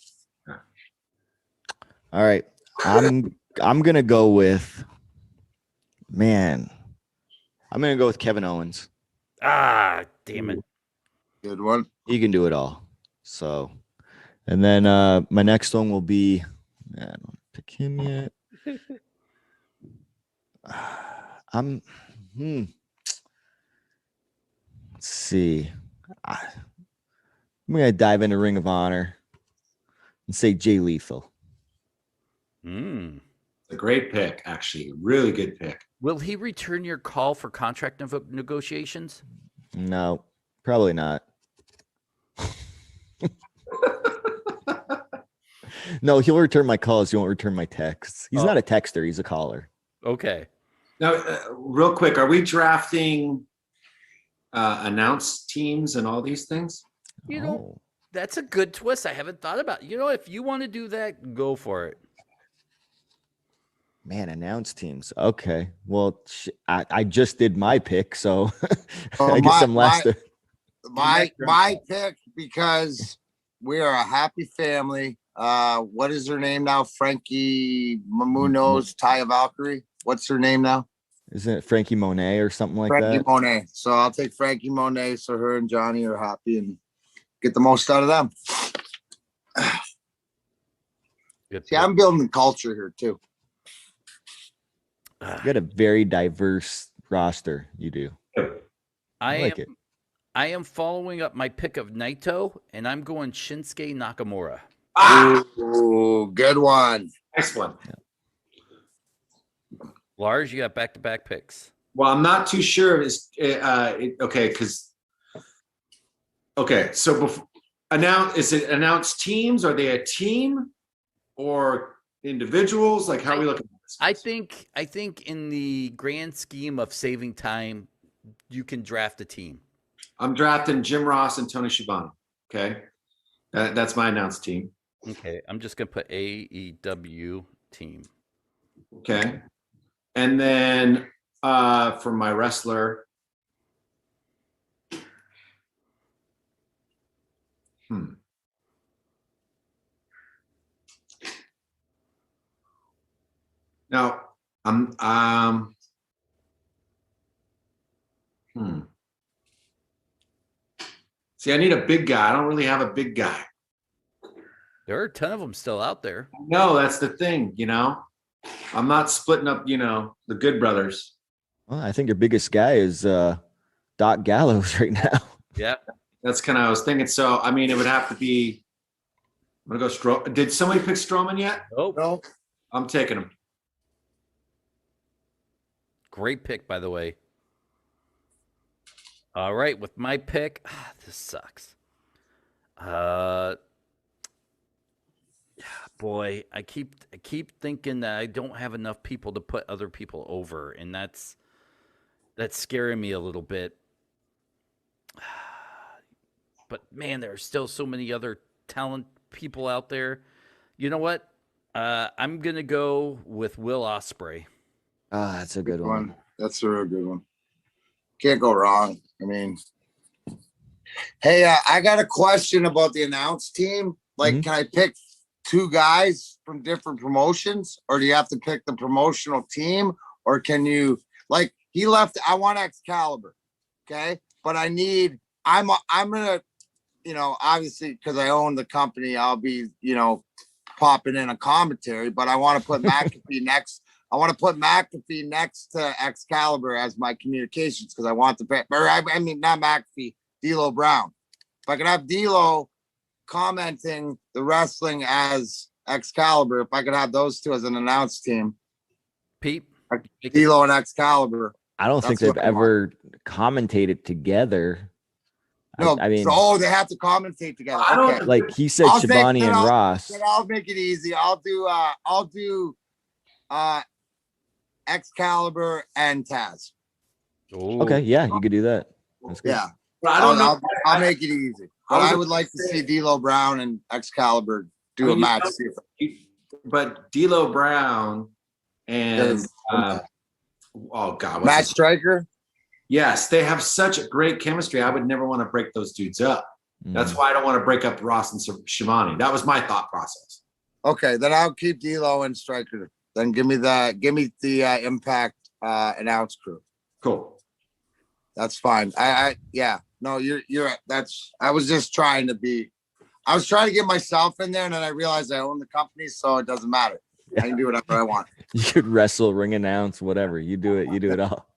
All right. I'm gonna go with I'm gonna go with Kevin Owens. Ah, damn it. Good one. He can do it all. So, and then my next one will be I don't pick him yet. Let's see. I'm gonna dive into Ring of Honor and say Jay Lethal. Mm. A great pick, actually. Really good pick. Will he return your call for contract negotiations? No, probably not. No, he'll return my calls. He won't return my texts. He's not a texter. He's a caller. Okay. Now, real quick, are we drafting announced teams and all these things? You know, that's a good twist. I haven't thought about. You know, if you want to do that, go for it. Man, announced teams. Okay. Well, I just did my pick, so Oh, I guess I'm last. My pick, because we are a happy family. What is her name now? Frankie Mamuno's Taya Valkyrie. What's her name now? Isn't it Frankie Monet or something like Frankie that? Monet. So I'll take Frankie Monet so her and Johnny are happy and get the most out of them. Good See, I'm building the culture here too. You got a very diverse roster. You do. I like it. I am following up my pick of Naito, and I'm going Shinsuke Nakamura. Ooh, good one. Next one. Lars, you got back-to-back picks. Well, I'm not too sure. So before is it announced teams? Are they a team or individuals? Like, how are we looking at this? I think in the grand scheme of saving time, you can draft a team. I'm drafting Jim Ross and Tony Schiavone. Okay, that's my announced team. Okay, I'm just gonna put AEW team. Okay, and then for my wrestler, now I'm See, I need a big guy. I don't really have a big guy. There are a ton of them still out there. No, that's the thing, I'm not splitting up, the Good Brothers. Well, I think your biggest guy is Doc Gallows right now. Yeah. That's kind of I was thinking. So, I mean, it would have to be. I'm gonna go Did somebody pick Strowman yet? Nope. No. I'm taking him. Great pick, by the way. All right, with my pick, this sucks. Boy, I keep thinking that I don't have enough people to put other people over, and that's scaring me a little bit. But man, there are still so many other talent people out there. You know what? I'm gonna go with Will Ospreay. Ah, that's a good one. That's a real good one. Can't go wrong. I mean, hey, I got a question about the announced team. Like, can I pick two guys from different promotions, or do you have to pick the promotional team, or can you, like, he left, I want Excalibur, okay? but I'm gonna, obviously because I own the company, I'll be, popping in a commentary, but I want to put McAfee next. I want to put McAfee next to Excalibur as my communications because I want I mean, not McAfee, D'Lo Brown. If I could have D'Lo commenting the wrestling as Excalibur, if I could have those two as an announce team, Pete, D'Lo and Excalibur. I don't think That's they've what I ever commentated together. No, I mean, so they have to commentate together. I don't Okay. like he said, I'll take- Shivani then and I'll- Ross. Then I'll make it easy. I'll do Excalibur and Taz. Oh, Okay, yeah, you could do that. That's good. Yeah. But I don't know. I'll make it easy. But I would like to see D'Lo Brown and Excalibur do a match. But D'Lo Brown and oh god, Matt Striker. Yes, they have such a great chemistry. I would never want to break those dudes up. That's why I don't want to break up Ross and Shivani. That was my thought process. Okay, then I'll keep D'Lo and Striker. Then give me the Impact announce crew. Cool. That's fine. Yeah. No, you're that's I was just trying to get myself in there, and then I realized I own the company, so it doesn't matter. I can do whatever I want. You could wrestle, ring announce, whatever. You do it. You do it all.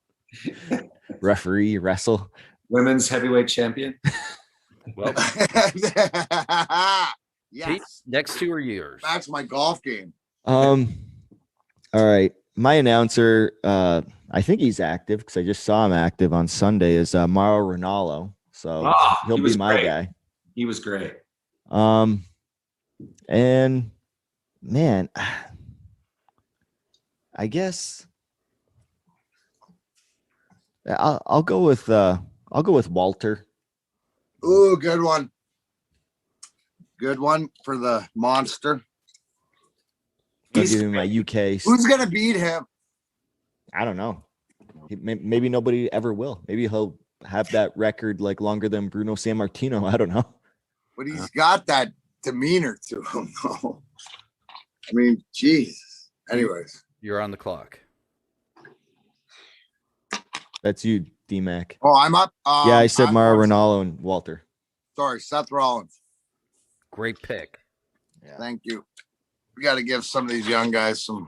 Referee, wrestle. Women's heavyweight champion. well, Yes. Pete, next two are yours. That's my golf game. All right. My announcer, I think he's active because I just saw him active on Sunday, is Mauro Ranallo. So he'll he be was my great. guy. He was great. And man, I guess I'll go with Walter. Ooh, good one. Good one for the monster. I'll give him my UK. Who's gonna beat him? I don't know. Maybe nobody ever will. Maybe he'll have that record like longer than Bruno Sammartino. I don't know. But he's got that demeanor to him, though. I mean, Jesus. Anyways. You're on the clock. That's you, Dmac. Oh, I'm up. Yeah, I said I'm Mauro going- Ranallo and Walter. Sorry, Seth Rollins. Great pick. Yeah. Thank you. We got to give some of these young guys some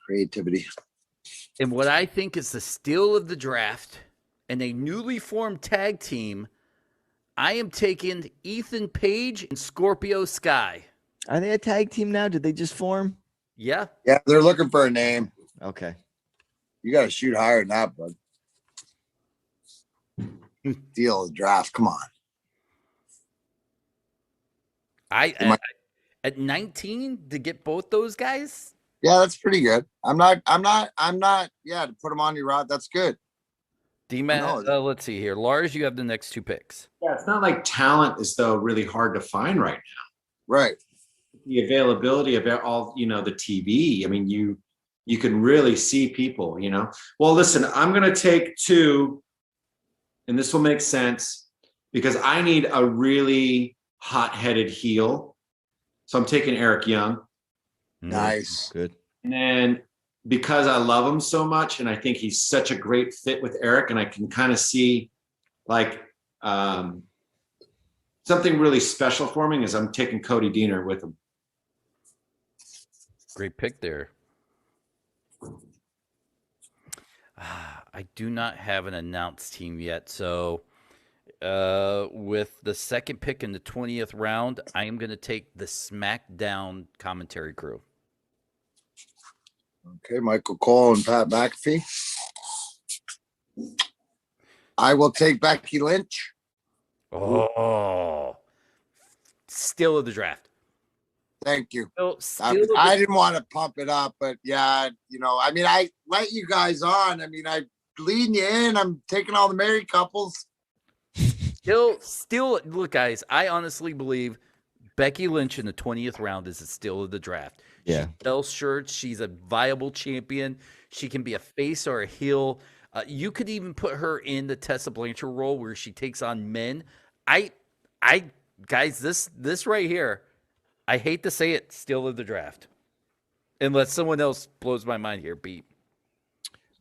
creativity. And what I think is the steal of the draft and a newly formed tag team, I am taking Ethan Page and Scorpio Sky. Are they a tag team now? Did they just form? Yeah. Yeah, they're looking for a name. Okay. You got to shoot higher than that, bud. Deal the draft. Come on. At 19 to get both those guys. Yeah, that's pretty good. I'm not. Yeah, to put them on your rod, that's good. D-Man, let's see here. Lars, you have the next two picks. Yeah, it's not like talent is though really hard to find right now. Right. The availability of all, the TV. I mean, you can really see people, Well, listen, I'm going to take two, and this will make sense because I need a really hot-headed heel. So I'm taking Eric Young. Nice. Good. And then because I love him so much and I think he's such a great fit with Eric, and I can kind of see like something really special for me, is I'm taking Cody Deaner with him. Great pick there. I do not have an announced team yet. So with the second pick in the 20th round, I am going to take the SmackDown commentary crew. Okay, Michael Cole and Pat McAfee. I will take Becky Lynch. Oh, steal of the draft. Thank you. Steal I didn't want to pump it up, but yeah, I mean, I let you guys on. I mean, I'm leading you in. I'm taking all the married couples. Still, look, guys, I honestly believe Becky Lynch in the 20th round is a steal of the draft. Yeah. She sells shirts. She's a viable champion. She can be a face or a heel. You could even put her in the Tessa Blanchard role where she takes on men. Guys, this right here, I hate to say it, steal of the draft. Unless someone else blows my mind here, Pete.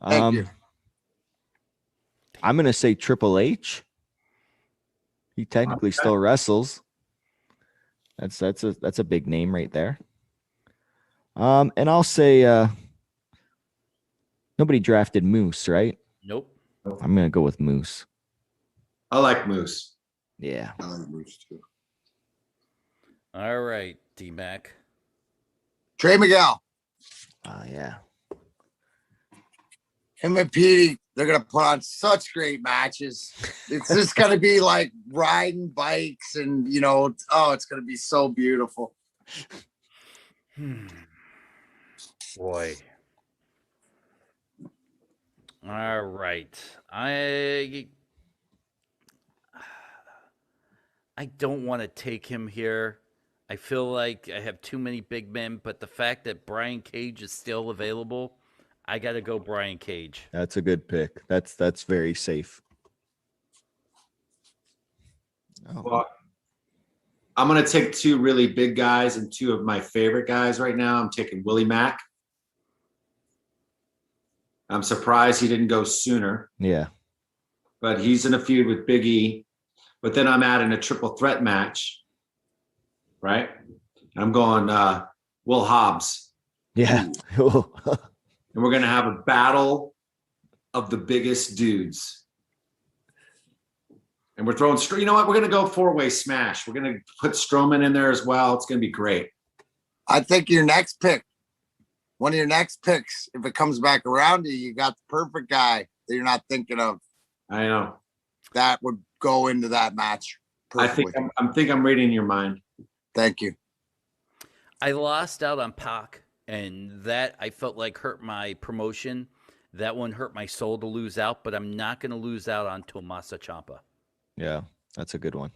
Thank you. I'm gonna say Triple H. He technically still wrestles. That's a big name right there. And I'll say nobody drafted Moose, right? Nope. I'm gonna go with Moose. I like Moose. Yeah. I like Moose too. All right, Dmac. Trey Miguel. Yeah. Him and Petey, they're gonna put on such great matches. It's just gonna be like riding bikes, and it's gonna be so beautiful. Boy. All right. I don't want to take him here. I feel like I have too many big men, but the fact that Brian Cage is still available, I got to go Brian Cage. That's a good pick. That's very safe. Oh. Well, I'm going to take two really big guys and two of my favorite guys right now. I'm taking Willie Mack. I'm surprised he didn't go sooner. Yeah. But he's in a feud with Big E. But then I'm adding a triple threat match, right? I'm going Will Hobbs. Yeah. And we're going to have a battle of the biggest dudes. And we're throwing, you know what? We're going to go four-way smash. We're going to put Strowman in there as well. It's going to be great. I think your next pick, one of your next picks, if it comes back around to you, you got the perfect guy that you're not thinking of. I know. That would go into that match perfectly. I think I'm reading your mind. Thank you. I lost out on Pac, and that I felt like hurt my promotion. That one hurt my soul to lose out, but I'm not going to lose out on Tommaso Ciampa. Yeah, that's a good one.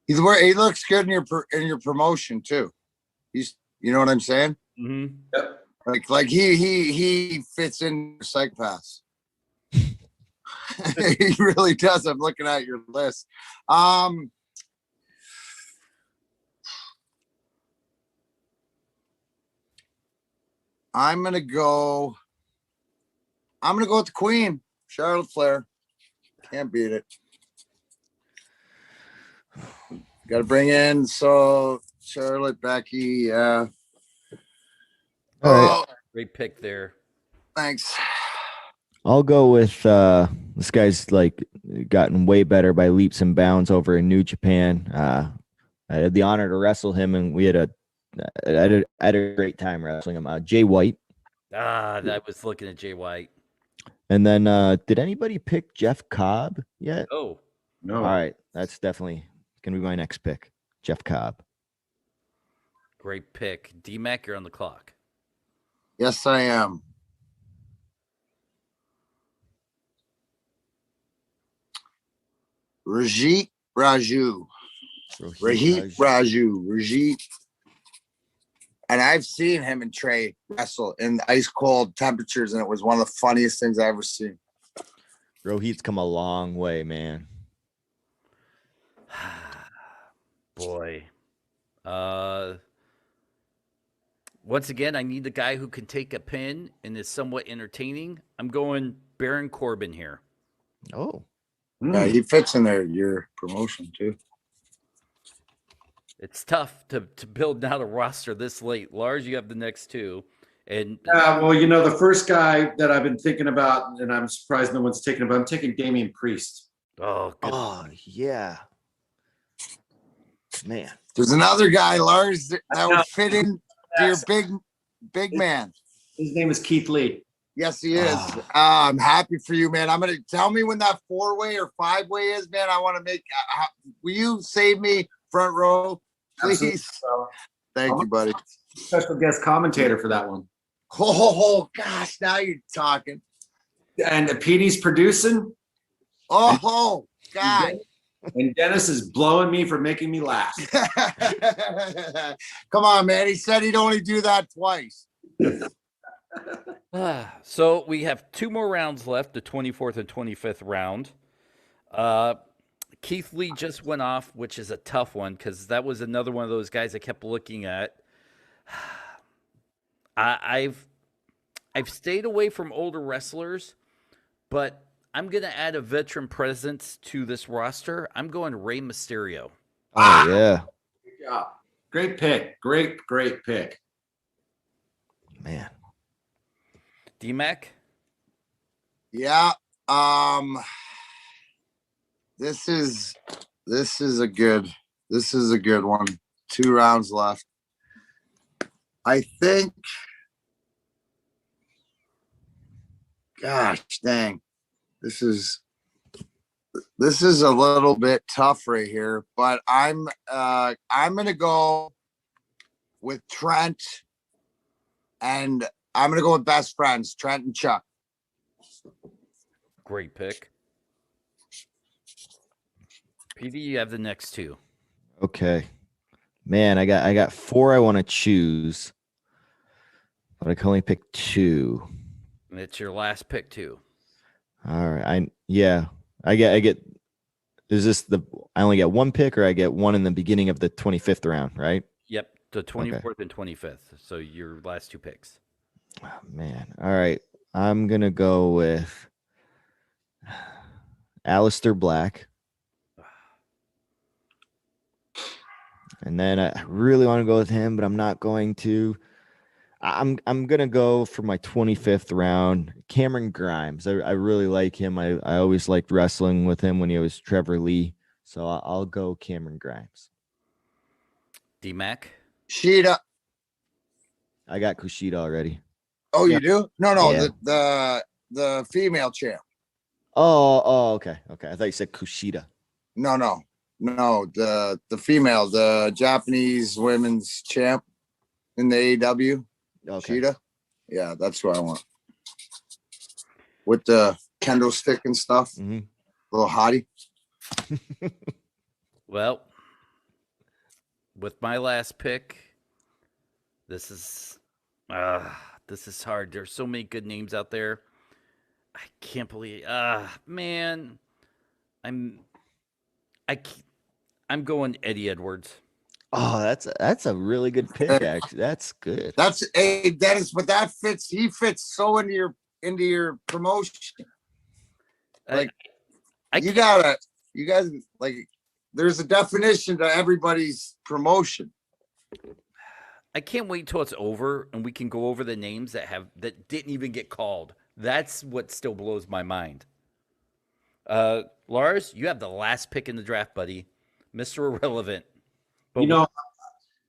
He looks good in your promotion too. You know what I'm saying? Mm-hmm. Yep. Like he fits in Psychopaths. He really does. I'm looking at your list. I'm gonna go with the Queen, Charlotte Flair. Can't beat it. Got to bring in Charlotte, Becky. All right. Great pick there. Thanks. I'll go with this guy's like gotten way better by leaps and bounds over in New Japan. I had the honor to wrestle him, and we had a great time wrestling him. Jay White. I was looking at Jay White. And then did anybody pick Jeff Cobb yet? Oh, No. All right, that's definitely gonna be my next pick, Jeff Cobb. great pick. Dmac, you're on the clock. Yes, I am. Rajit Raju. And I've seen him and Trey wrestle in ice cold temperatures, and it was one of the funniest things I ever seen. Rohit's come a long way, man. Boy. Once again, I need a guy who can take a pin and is somewhat entertaining. I'm going Baron Corbin here. Oh, Yeah, he fits in there, your promotion too. It's tough to build out a roster this late. Lars, you have the next two. And Well, the first guy that I've been thinking about, and I'm surprised no one's taking him, but I'm taking Damian Priest. oh, good. oh yeah, man. There's another guy, Lars, that would fit in to your big man. His name is Keith Lee. Yes, he is. I'm happy for you, man. I'm gonna tell me when that 4-way or 5-way is, man. I want to make. Will you save me front row, please? Thank you, buddy. Special guest commentator for that one. Oh gosh, now you're talking. And Petey's producing. Oh God. And Dennis is blowing me for making me laugh. Come on, man. He said he'd only do that twice. So we have two more rounds left, the 24th and 25th round. Keith Lee just went off, which is a tough one because that was another one of those guys I kept looking at. I've stayed away from older wrestlers, but I'm going to add a veteran presence to this roster. I'm going Rey Mysterio. Oh yeah, Good job. Great pick. Great pick. man. Dmac? Yeah. This is a good one. 2 rounds left. I think, gosh dang, this is a little bit tough right here, but I'm gonna go with Trent, and I'm gonna go with best friends, Trent and Chuck. Great pick. PD, you have the next 2. Okay, man. I got 4 I want to choose, but I can only pick 2. And it's your last pick, too. All right. I get. Is this I only get 1 pick, or I get 1 in the beginning of the 25th round, right? Yep, the 24th and 25th. So your last 2 picks. Oh, man. All right. I'm gonna go with Aleister Black. And then I really want to go with him, but I'm not going to. I'm gonna go for my 25th round, Cameron Grimes. I really like him. I always liked wrestling with him when he was Trevor Lee. So I'll go Cameron Grimes. Dmac? Sheeta. I got Kushida already. Oh, you do? No, Yeah. the female champ. Oh, okay. I thought you said Kushida. No, the female, the Japanese women's champ in the AEW. Okay. Sheeta. Yeah, that's what I want. With the kendo stick and stuff. Mm-hmm. Little hottie. Well, with my last pick, this is hard. There's so many good names out there. I can't believe. Man, I'm going Eddie Edwards. Oh, that's a really good pick. Actually, that's good. That's Dennis, but that fits. He fits so into your promotion. Like you guys like. There's a definition to everybody's promotion. I can't wait till it's over and we can go over the names that didn't even get called. That's what still blows my mind. Lars, you have the last pick in the draft, buddy. Mr. Irrelevant. But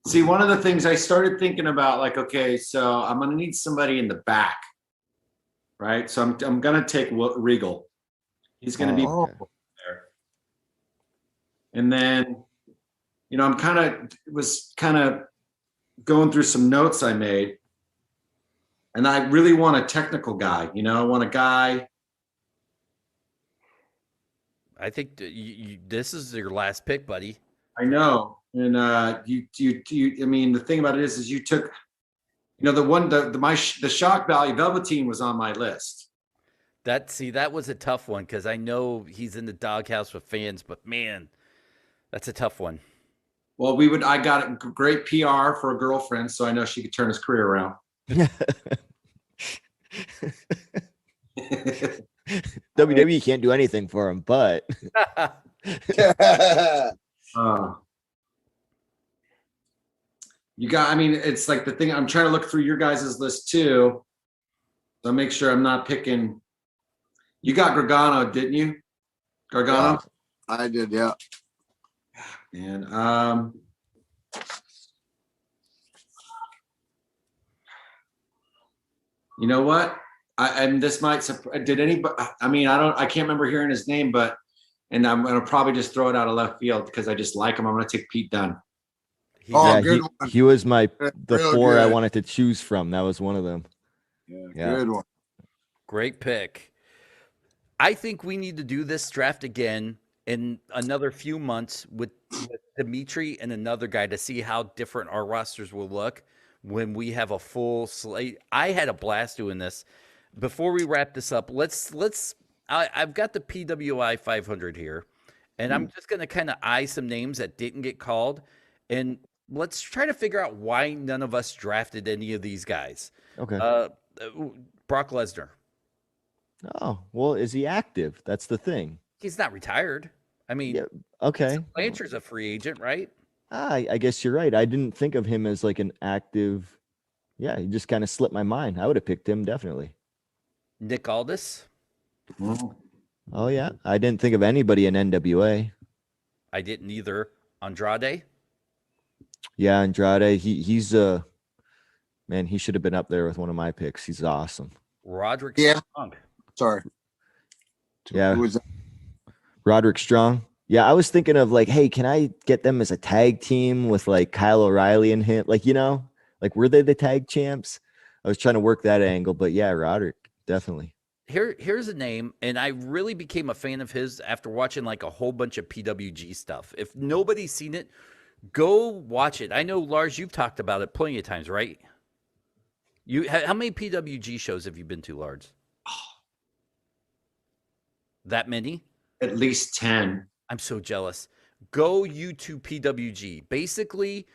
see, one of the things I started thinking about, like, okay, so I'm going to need somebody in the back, right? So I'm going to take Regal. He's going to be there. And then, I'm kind of going through some notes I made, and I really want a technical guy. I want a guy. I think this is your last pick, buddy. I know. And you I mean, the thing about it is you took, the shock value Velveteen was on my list. That was a tough one because I know he's in the doghouse with fans, but man, that's a tough one. Well, I got great PR for a girlfriend, so I know she could turn his career around. WWE can't do anything for him, but it's like the thing. I'm trying to look through your guys' list too, so make sure I'm not picking. You got Gargano, didn't you? Gargano? Yeah, I did, yeah. And you know what? This might did anybody? I can't remember hearing his name, and I'm gonna probably just throw it out of left field because I just like him. I'm gonna take Pete Dunne. He was the Real 4 good. I wanted to choose from. That was one of them. Yeah, good one. Great pick. I think we need to do this draft again in another few months with Dimitri and another guy to see how different our rosters will look when we have a full slate. I had a blast doing this. Before we wrap this up, I've got the PWI 500 here, and I'm just going to kind of eye some names that didn't get called, and let's try to figure out why none of us drafted any of these guys. Okay. Brock Lesnar. Oh, well, is he active? That's the thing. He's not retired. I mean, Yeah. Okay. Blanchard's a free agent, right? I guess you're right. I didn't think of him as like an active. Yeah, he just kind of slipped my mind. I would have picked him definitely. Nick Aldis. Oh yeah, I didn't think of anybody in NWA. I didn't either. Andrade. Yeah, Andrade. He's man. He should have been up there with one of my picks. He's awesome. Roderick Yeah. Strong. Sorry. Yeah. Who was that? Roderick Strong. Yeah, I was thinking of like, hey, can I get them as a tag team with like Kyle O'Reilly and him? Like, like were they the tag champs? I was trying to work that angle, but yeah, Roderick, definitely. Here's a name, and I really became a fan of his after watching like a whole bunch of PWG stuff. If nobody's seen it, go watch it. I know, Lars, you've talked about it plenty of times, right? How many PWG shows have you been to, Lars? That many? At least 10. I'm so jealous. Go YouTube PWG. Basically,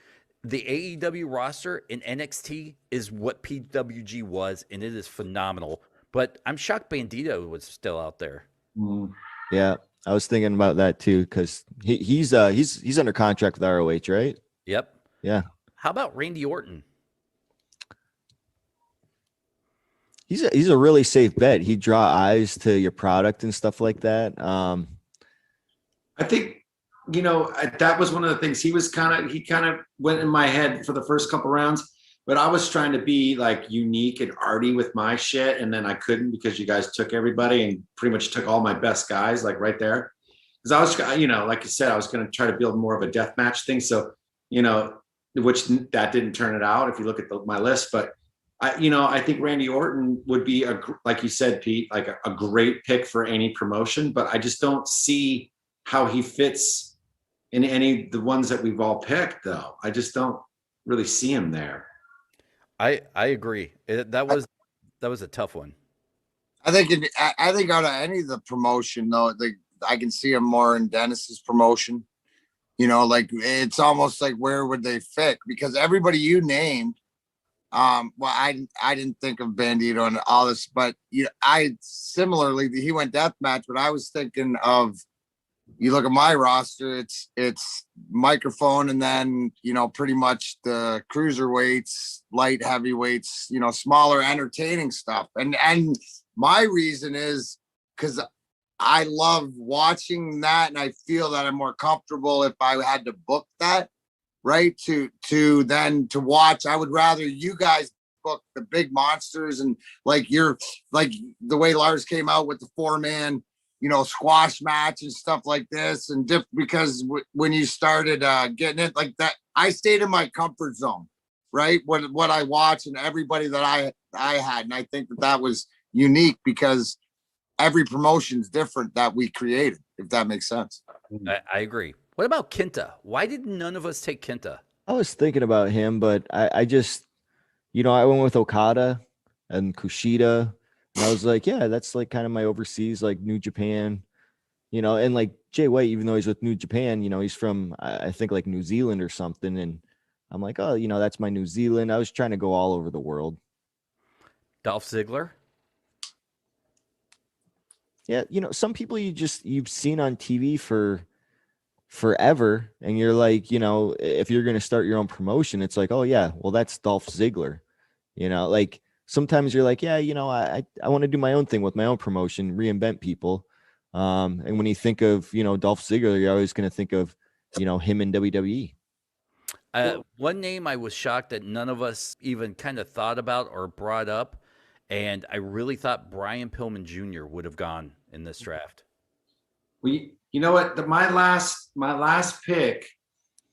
the AEW roster in NXT is what PWG was, and it is phenomenal. But I'm shocked Bandito was still out there. Yeah, I was thinking about that too because he's under contract with ROH, right? Yep. Yeah. How about Randy Orton? He's a really safe bet. He'd draw eyes to your product and stuff like that. I think, that was one of the things. He kind of went in my head for the first couple rounds, but I was trying to be like unique and arty with my shit. And then I couldn't because you guys took everybody and pretty much took all my best guys like right there. Because I was, like you said, I was going to try to build more of a death match thing. So, which that didn't turn it out if you look at my list. But I think Randy Orton would be like you said, Pete, like a great pick for any promotion, but I just don't see how he fits in any of the ones that we've all picked, though. I just don't really see him there. I agree. That was a tough one. I think out of any of the promotion though, I can see him more in Dennis's promotion. Like it's almost like where would they fit? Because everybody you named, well, I didn't think of Bandito and all this, but I similarly he went death match, but I was thinking of, you look at my roster, it's microphone and then pretty much the cruiserweights, light heavyweights, smaller entertaining stuff. And my reason is because I love watching that, and I feel that I'm more comfortable if I had to book that, right? To watch. I would rather you guys book the big monsters and like the way Lars came out with the 4-man squash match and stuff like this, and because when you started getting it like that, I stayed in my comfort zone, right? What I watched and everybody that I had, and I think that was unique because every promotion's different that we created, if that makes sense. I agree. What about Kenta? Why did none of us take Kenta? I was thinking about him, but I just, I went with Okada and Kushida. And I was like, yeah, that's like kind of my overseas, like New Japan, and like Jay White, even though he's with New Japan, he's from, I think like New Zealand or something. And I'm like, oh, that's my New Zealand. I was trying to go all over the world. Dolph Ziggler. Yeah. Some people you've seen on TV for forever. And you're like, if you're going to start your own promotion, it's like, oh yeah, well, that's Dolph Ziggler, like, sometimes you're like, yeah, I want to do my own thing with my own promotion, reinvent people. And when you think of, Dolph Ziggler, you're always going to think of, him in WWE. One name I was shocked that none of us even kind of thought about or brought up, and I really thought Brian Pillman Jr. would have gone in this draft. Well, you know what? My last pick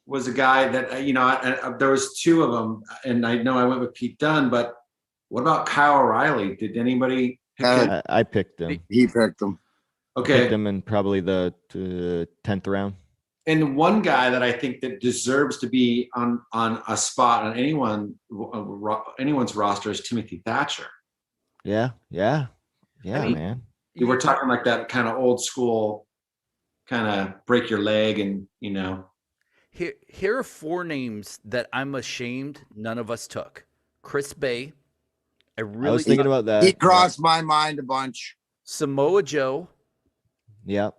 was a guy that, there was two of them, and I know I went with Pete Dunne, but what about Kyle O'Reilly? Did anybody pick him? I picked him. He picked him. Okay. I picked him in probably the 10th round. And one guy that I think that deserves to be on a spot on anyone's roster is Timothy Thatcher. Yeah, man. We're talking like that kind of old school, kind of break your leg and, Here are 4 names that I'm ashamed none of us took. Chris Bay. I was thinking about that. He crossed my mind a bunch. Samoa Joe. Yep.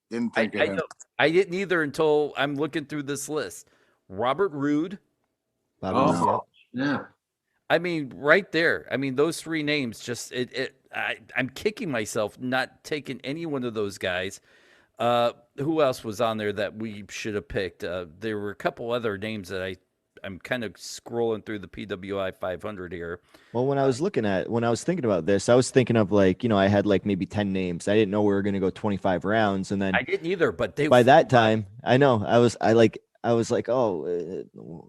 Didn't think of him. I didn't either until I'm looking through this list. Robert Roode. Yep. Yeah. I mean, right there. I mean, those three names just I'm kicking myself not taking any one of those guys. Who else was on there that we should have picked? There were a couple other names that I'm kind of scrolling through the PWI 500 here. Well, when I was thinking about this, I was thinking of like, I had like maybe 10 names. I didn't know we were going to go 25 rounds. And then I didn't either, but by that time, I know I was like, oh,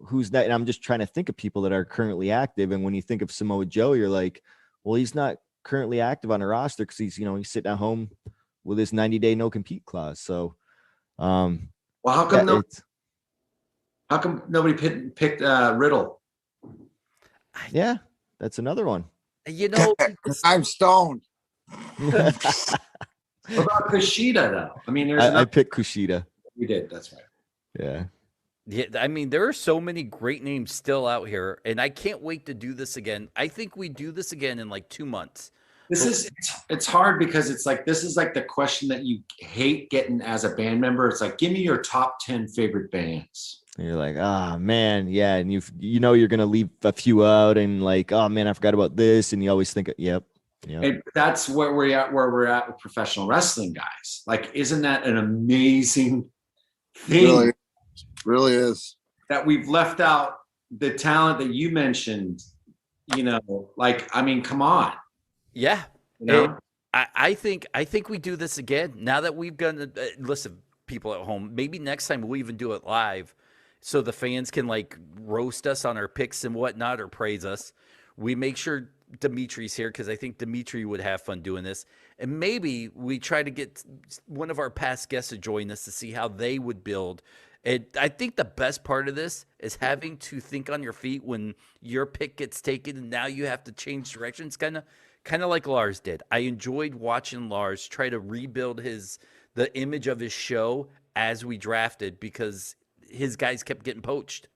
who's that? And I'm just trying to think of people that are currently active. And when you think of Samoa Joe, you're like, well, he's not currently active on a roster because he's sitting at home with his 90-day no compete clause. So, well, how come nobody picked Riddle? Yeah, that's another one. I'm stoned. What about Kushida though? I mean, I picked Kushida. You did. That's right. Yeah. Yeah, I mean, there are so many great names still out here, and I can't wait to do this again. I think we do this again in like 2 months. It's hard because it's like, this is like the question that you hate getting as a band member. It's like, give me your top 10 favorite bands. And you're like, oh man, yeah, and you're gonna leave a few out, and like, oh man, I forgot about this, and you always think, yep. And that's where we're at with professional wrestling guys. Like, isn't that an amazing thing? Really is. That we've left out the talent that you mentioned. Like, I mean, come on. Yeah. I think we do this again now that we've done. Listen, people at home, maybe next time we'll even do it live, so the fans can like roast us on our picks and whatnot, or praise us. We make sure Dimitri's here because I think Dimitri would have fun doing this, and maybe we try to get one of our past guests to join us to see how they would build. And I think the best part of this is having to think on your feet when your pick gets taken, and now you have to change directions, kind of like Lars did. I enjoyed watching Lars try to rebuild the image of his show as we drafted because his guys kept getting poached.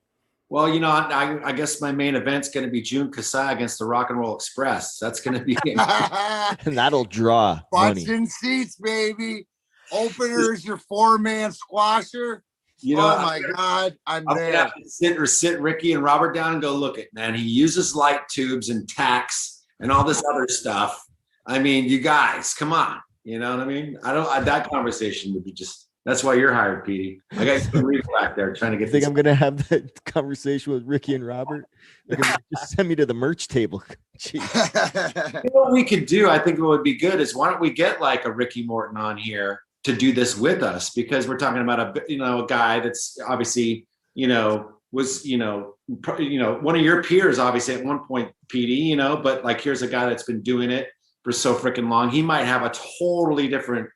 Well, I guess my main event's going to be Jun Kasai against the Rock and Roll Express. That's going to be and that'll draw butts money. in seats, baby. Openers, your 4-man squasher. Oh my God, I'm there. Gonna have to sit Ricky and Robert down and go, look at, man, he uses light tubes and tacks and all this other stuff. I mean, you guys, come on. You know what I mean? That conversation would be just, that's why you're hired, Petey. I got some reef back there trying to get. I think I'm going to have that conversation with Ricky and Robert. Just send me to the merch table. Jeez. What we could do, I think what would be good is, why don't we get like a Ricky Morton on here to do this with us, because we're talking about a guy that's obviously, was, one of your peers, obviously at one point, Petey, but like, here's a guy that's been doing it for so freaking long. He might have a totally different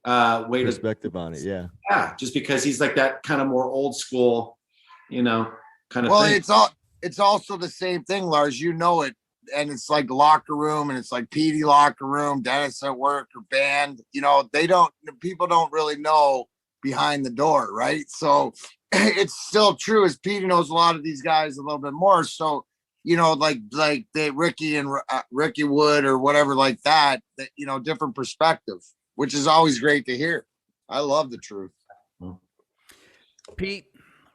perspective on it. Yeah. Yeah. Just because he's like that kind of more old school, kind of well, thing. it's also the same thing, Lars, it. And it's like locker room, and it's like Petey locker room, Dennis at work, or band. People don't really know behind the door, right? So it's still true, as Petey knows a lot of these guys a little bit more. So like the Ricky and Ricky Wood or whatever like that, different perspective, which is always great to hear. I love the truth. Pete,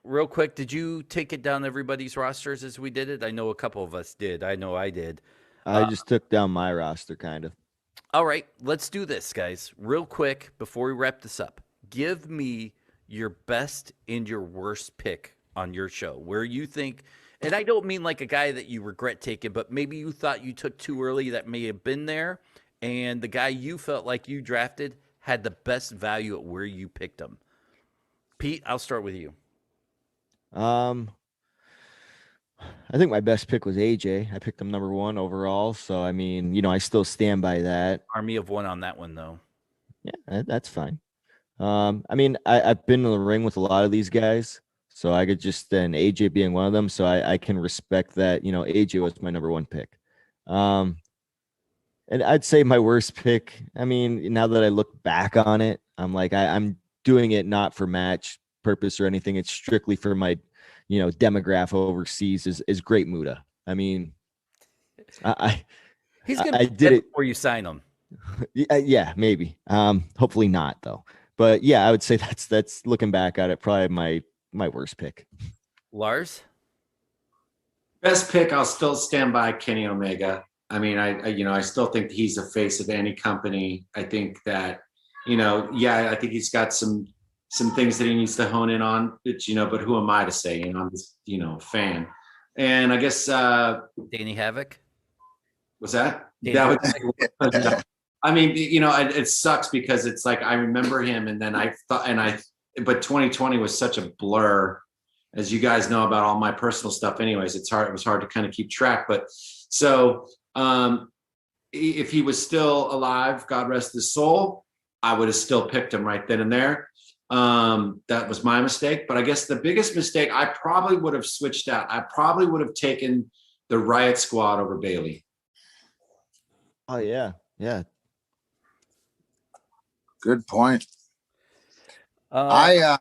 real quick, did you take it down everybody's rosters as we did it? I know a couple of us did. I know I did. I just took down my roster, kind of. All right, let's do this, guys. Real quick, before we wrap this up, give me your best and your worst pick on your show, where you think, and I don't mean like a guy that you regret taking, but maybe you thought you took too early that may have been there, and the guy you felt like you drafted had the best value at where you picked him. Pete, I'll start with you. I think my best pick was AJ. I picked him number 1 overall. So, I mean, I still stand by that. Army of one on that one, though. Yeah, that's fine. I mean, I've been in the ring with a lot of these guys, so I could just, and AJ being one of them. So I can respect that, AJ was my number 1 pick. And I'd say my worst pick, I mean, now that I look back on it, I'm like, I'm doing it not for match purpose or anything. It's strictly for my, demographic overseas is Great Muta. I mean, he's gonna did it before you sign him. Yeah, maybe. Hopefully not though. But yeah, I would say that's looking back at it, probably my worst pick. Lars? Best pick, I'll still stand by Kenny Omega. I mean, I still think he's the face of any company. I think that, I think he's got some things that he needs to hone in on, but who am I to say? I'm just, a fan. And I guess Danny Havoc? was that? Danny That I mean, it sucks because it's like I remember him, and then but 2020 was such a blur, as you guys know about all my personal stuff. Anyways, it was hard to kind of keep track. But so if he was still alive, God rest his soul, I would have still picked him right then and there. That was my mistake. But I guess the biggest mistake, I probably would have switched out. I probably would have taken the Riot Squad over Bailey. Oh yeah. Good point. I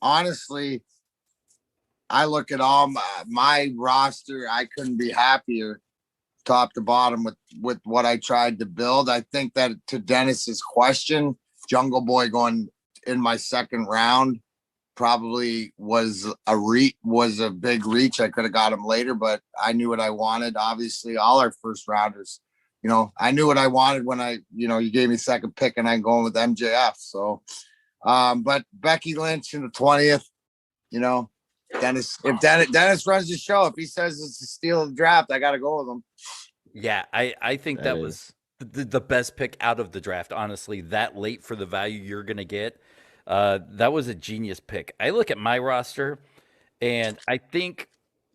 honestly, I look at all my roster. I couldn't be happier, top to bottom, with what I tried to build. I think that, to Dennis's question, Jungle Boy going in my second round probably was a big reach. I could have got him later, but I knew what I wanted. Obviously, all our first rounders, I knew what I wanted when you gave me second pick, and I'm going with MJF. So, but Becky Lynch in the 20th, Dennis, if Dennis runs the show, if he says it's a steal of the draft, I got to go with him. Yeah, I think that was the best pick out of the draft, honestly, that late for the value you're going to get. That was a genius pick. I look at my roster, and I think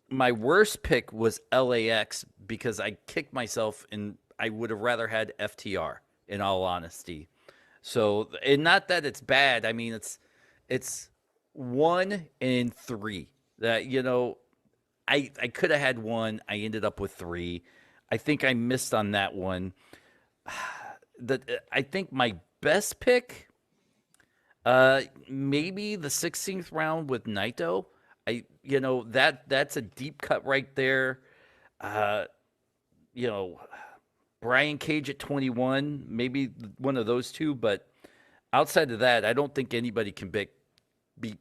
my worst pick was LAX because I kicked myself, and I would have rather had FTR, in all honesty. So, and not that it's bad. I mean, it's 1 and 3 that, I could have had 1. I ended up with 3. I think I missed on that one. I think my best pick, maybe the 16th round with Naito. That's a deep cut right there. Brian Cage at 21, maybe one of those two. But outside of that, I don't think anybody can beat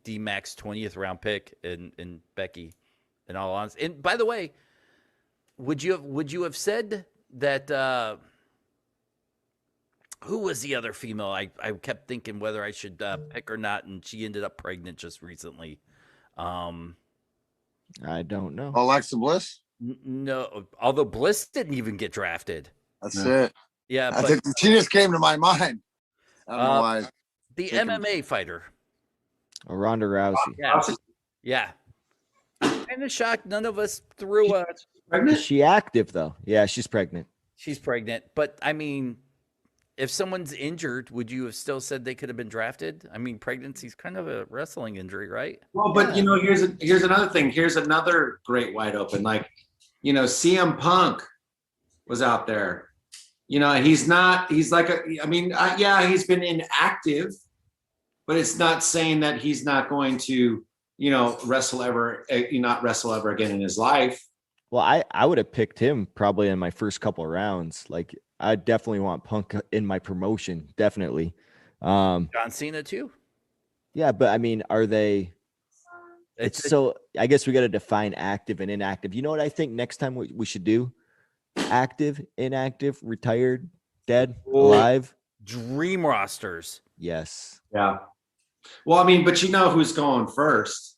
Dmac's 20th round pick and Becky, in all honesty. And by the way, would you have said that? Who was the other female? I kept thinking whether I should pick or not, and she ended up pregnant just recently. I don't know. Alexa Bliss? No, although Bliss didn't even get drafted. That's it. Yeah, I think she just came to my mind. I don't know why. The MMA fighter. Ronda Rousey. Yeah. Kind of shocked none of us threw a... Is she active, though? Yeah, she's pregnant. She's pregnant. But, I mean, if someone's injured, would you have still said they could have been drafted? I mean, pregnancy's kind of a wrestling injury, right? Well, but, here's another thing. Here's another great wide open. Like, CM Punk was out there. He's been inactive, but it's not saying that he's not going to, not wrestle ever again in his life. Well, I would have picked him probably in my first couple of rounds. Like, I definitely want Punk in my promotion. Definitely. John Cena too. Yeah. But I mean, are they, I guess we got to define active and inactive. You know what I think next time we should do? Active, inactive, retired, dead, alive. Dream rosters. Yes. Yeah. Well, I mean, but who's going first?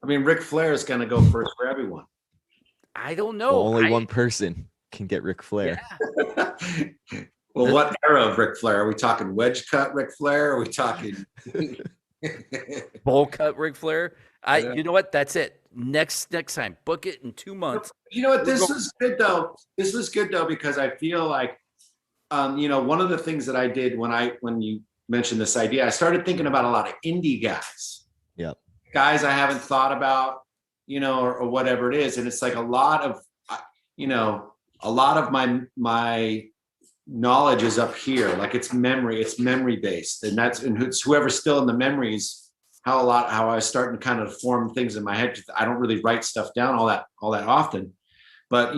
I mean, Ric Flair is going to go first for everyone. I don't know. Well, only one person can get Ric Flair. Yeah. Well, what era of Ric Flair? Are we talking wedge cut Ric Flair? Are we talking bowl cut Ric Flair? You know what? That's it. Next time, book it in 2 months. You know what? This was good though. This was good though because I feel like, one of the things that I did when you mentioned this idea, I started thinking about a lot of indie guys. Yep. Guys I haven't thought about, or whatever it is, and it's like a lot of my knowledge is up here. Like it's memory based, and it's whoever's still in the memories. How I was starting to kind of form things in my head. I don't really write stuff down all that often, but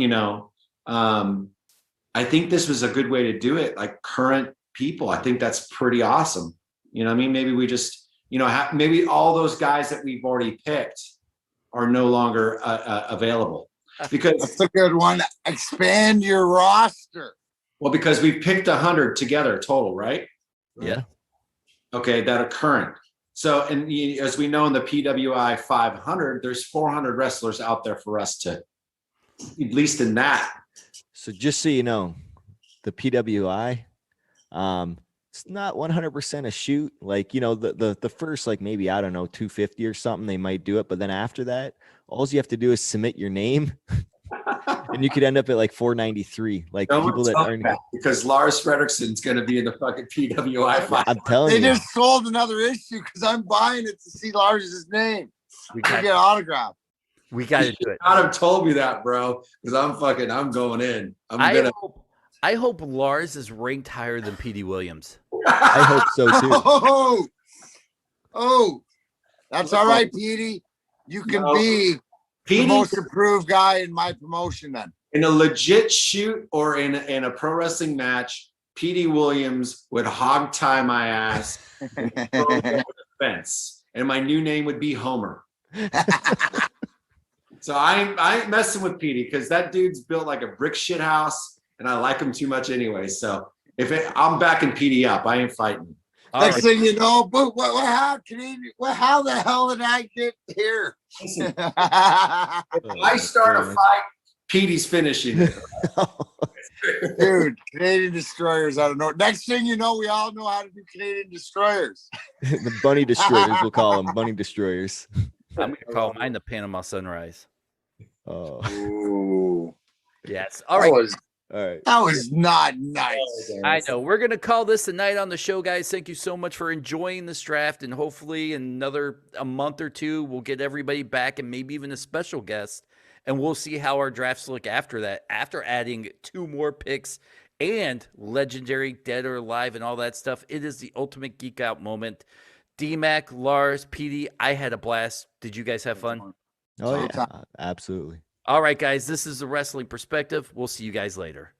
I think this was a good way to do it. Like current people, I think that's pretty awesome. You know what I mean? Maybe we just, maybe all those guys that we've already picked are no longer available because That's a good one. Expand your roster. well, because we picked 100 together total, right? Yeah. Okay, that are current. So, and as we know in the PWI 500, there's 400 wrestlers out there for us to, at least in that. So just so you know, the PWI, it's not 100% a shoot. Like, the first, like maybe, I don't know, 250 or something, they might do it. But then after that, all you have to do is submit your name and you could end up at like 493. Like people that aren't, because Lars Fredrickson's going to be in the fucking PWI 500. I'm telling They you. just sold another issue because I'm buying it to see Lars's name. We To got get autographed. we got to do it. Not have told me that, bro, because I'm going in. I hope Lars is ranked higher than Petey Williams. I hope so too. Oh, that's all right, Petey. You can be the Petey, most improved guy in my promotion then. in a legit shoot or in a pro wrestling match, Petey Williams would hog tie my ass and throw me over the fence, and my new name would be Homer. So I ain't messing with Petey because that dude's built like a brick shit house, and I like him too much anyway. So I'm backing Petey up, I ain't fighting. Next thing you know, but how the hell did I get here? Listen, if I start a fight, Petey's finishing it. Dude, Canadian Destroyers, I don't know. Next thing you know, we all know how to do Canadian Destroyers. The Bunny Destroyers, we'll call them Bunny Destroyers. I'm going to call mine the Panama Sunrise. Oh, Ooh. Yes. All right. all right. That was not nice. I know. We're going to call this a night on the show, guys. Thank you so much for enjoying this draft. And hopefully in a month or two, we'll get everybody back and maybe even a special guest. And we'll see how our drafts look after that, after adding 2 more picks and legendary, dead or alive, and all that stuff. It is the ultimate geek out moment. Dmac, Lars, Petey, I had a blast. Did you guys have fun? Oh, yeah, absolutely. All right, guys, this is the Wrestling Perspective. We'll see you guys later.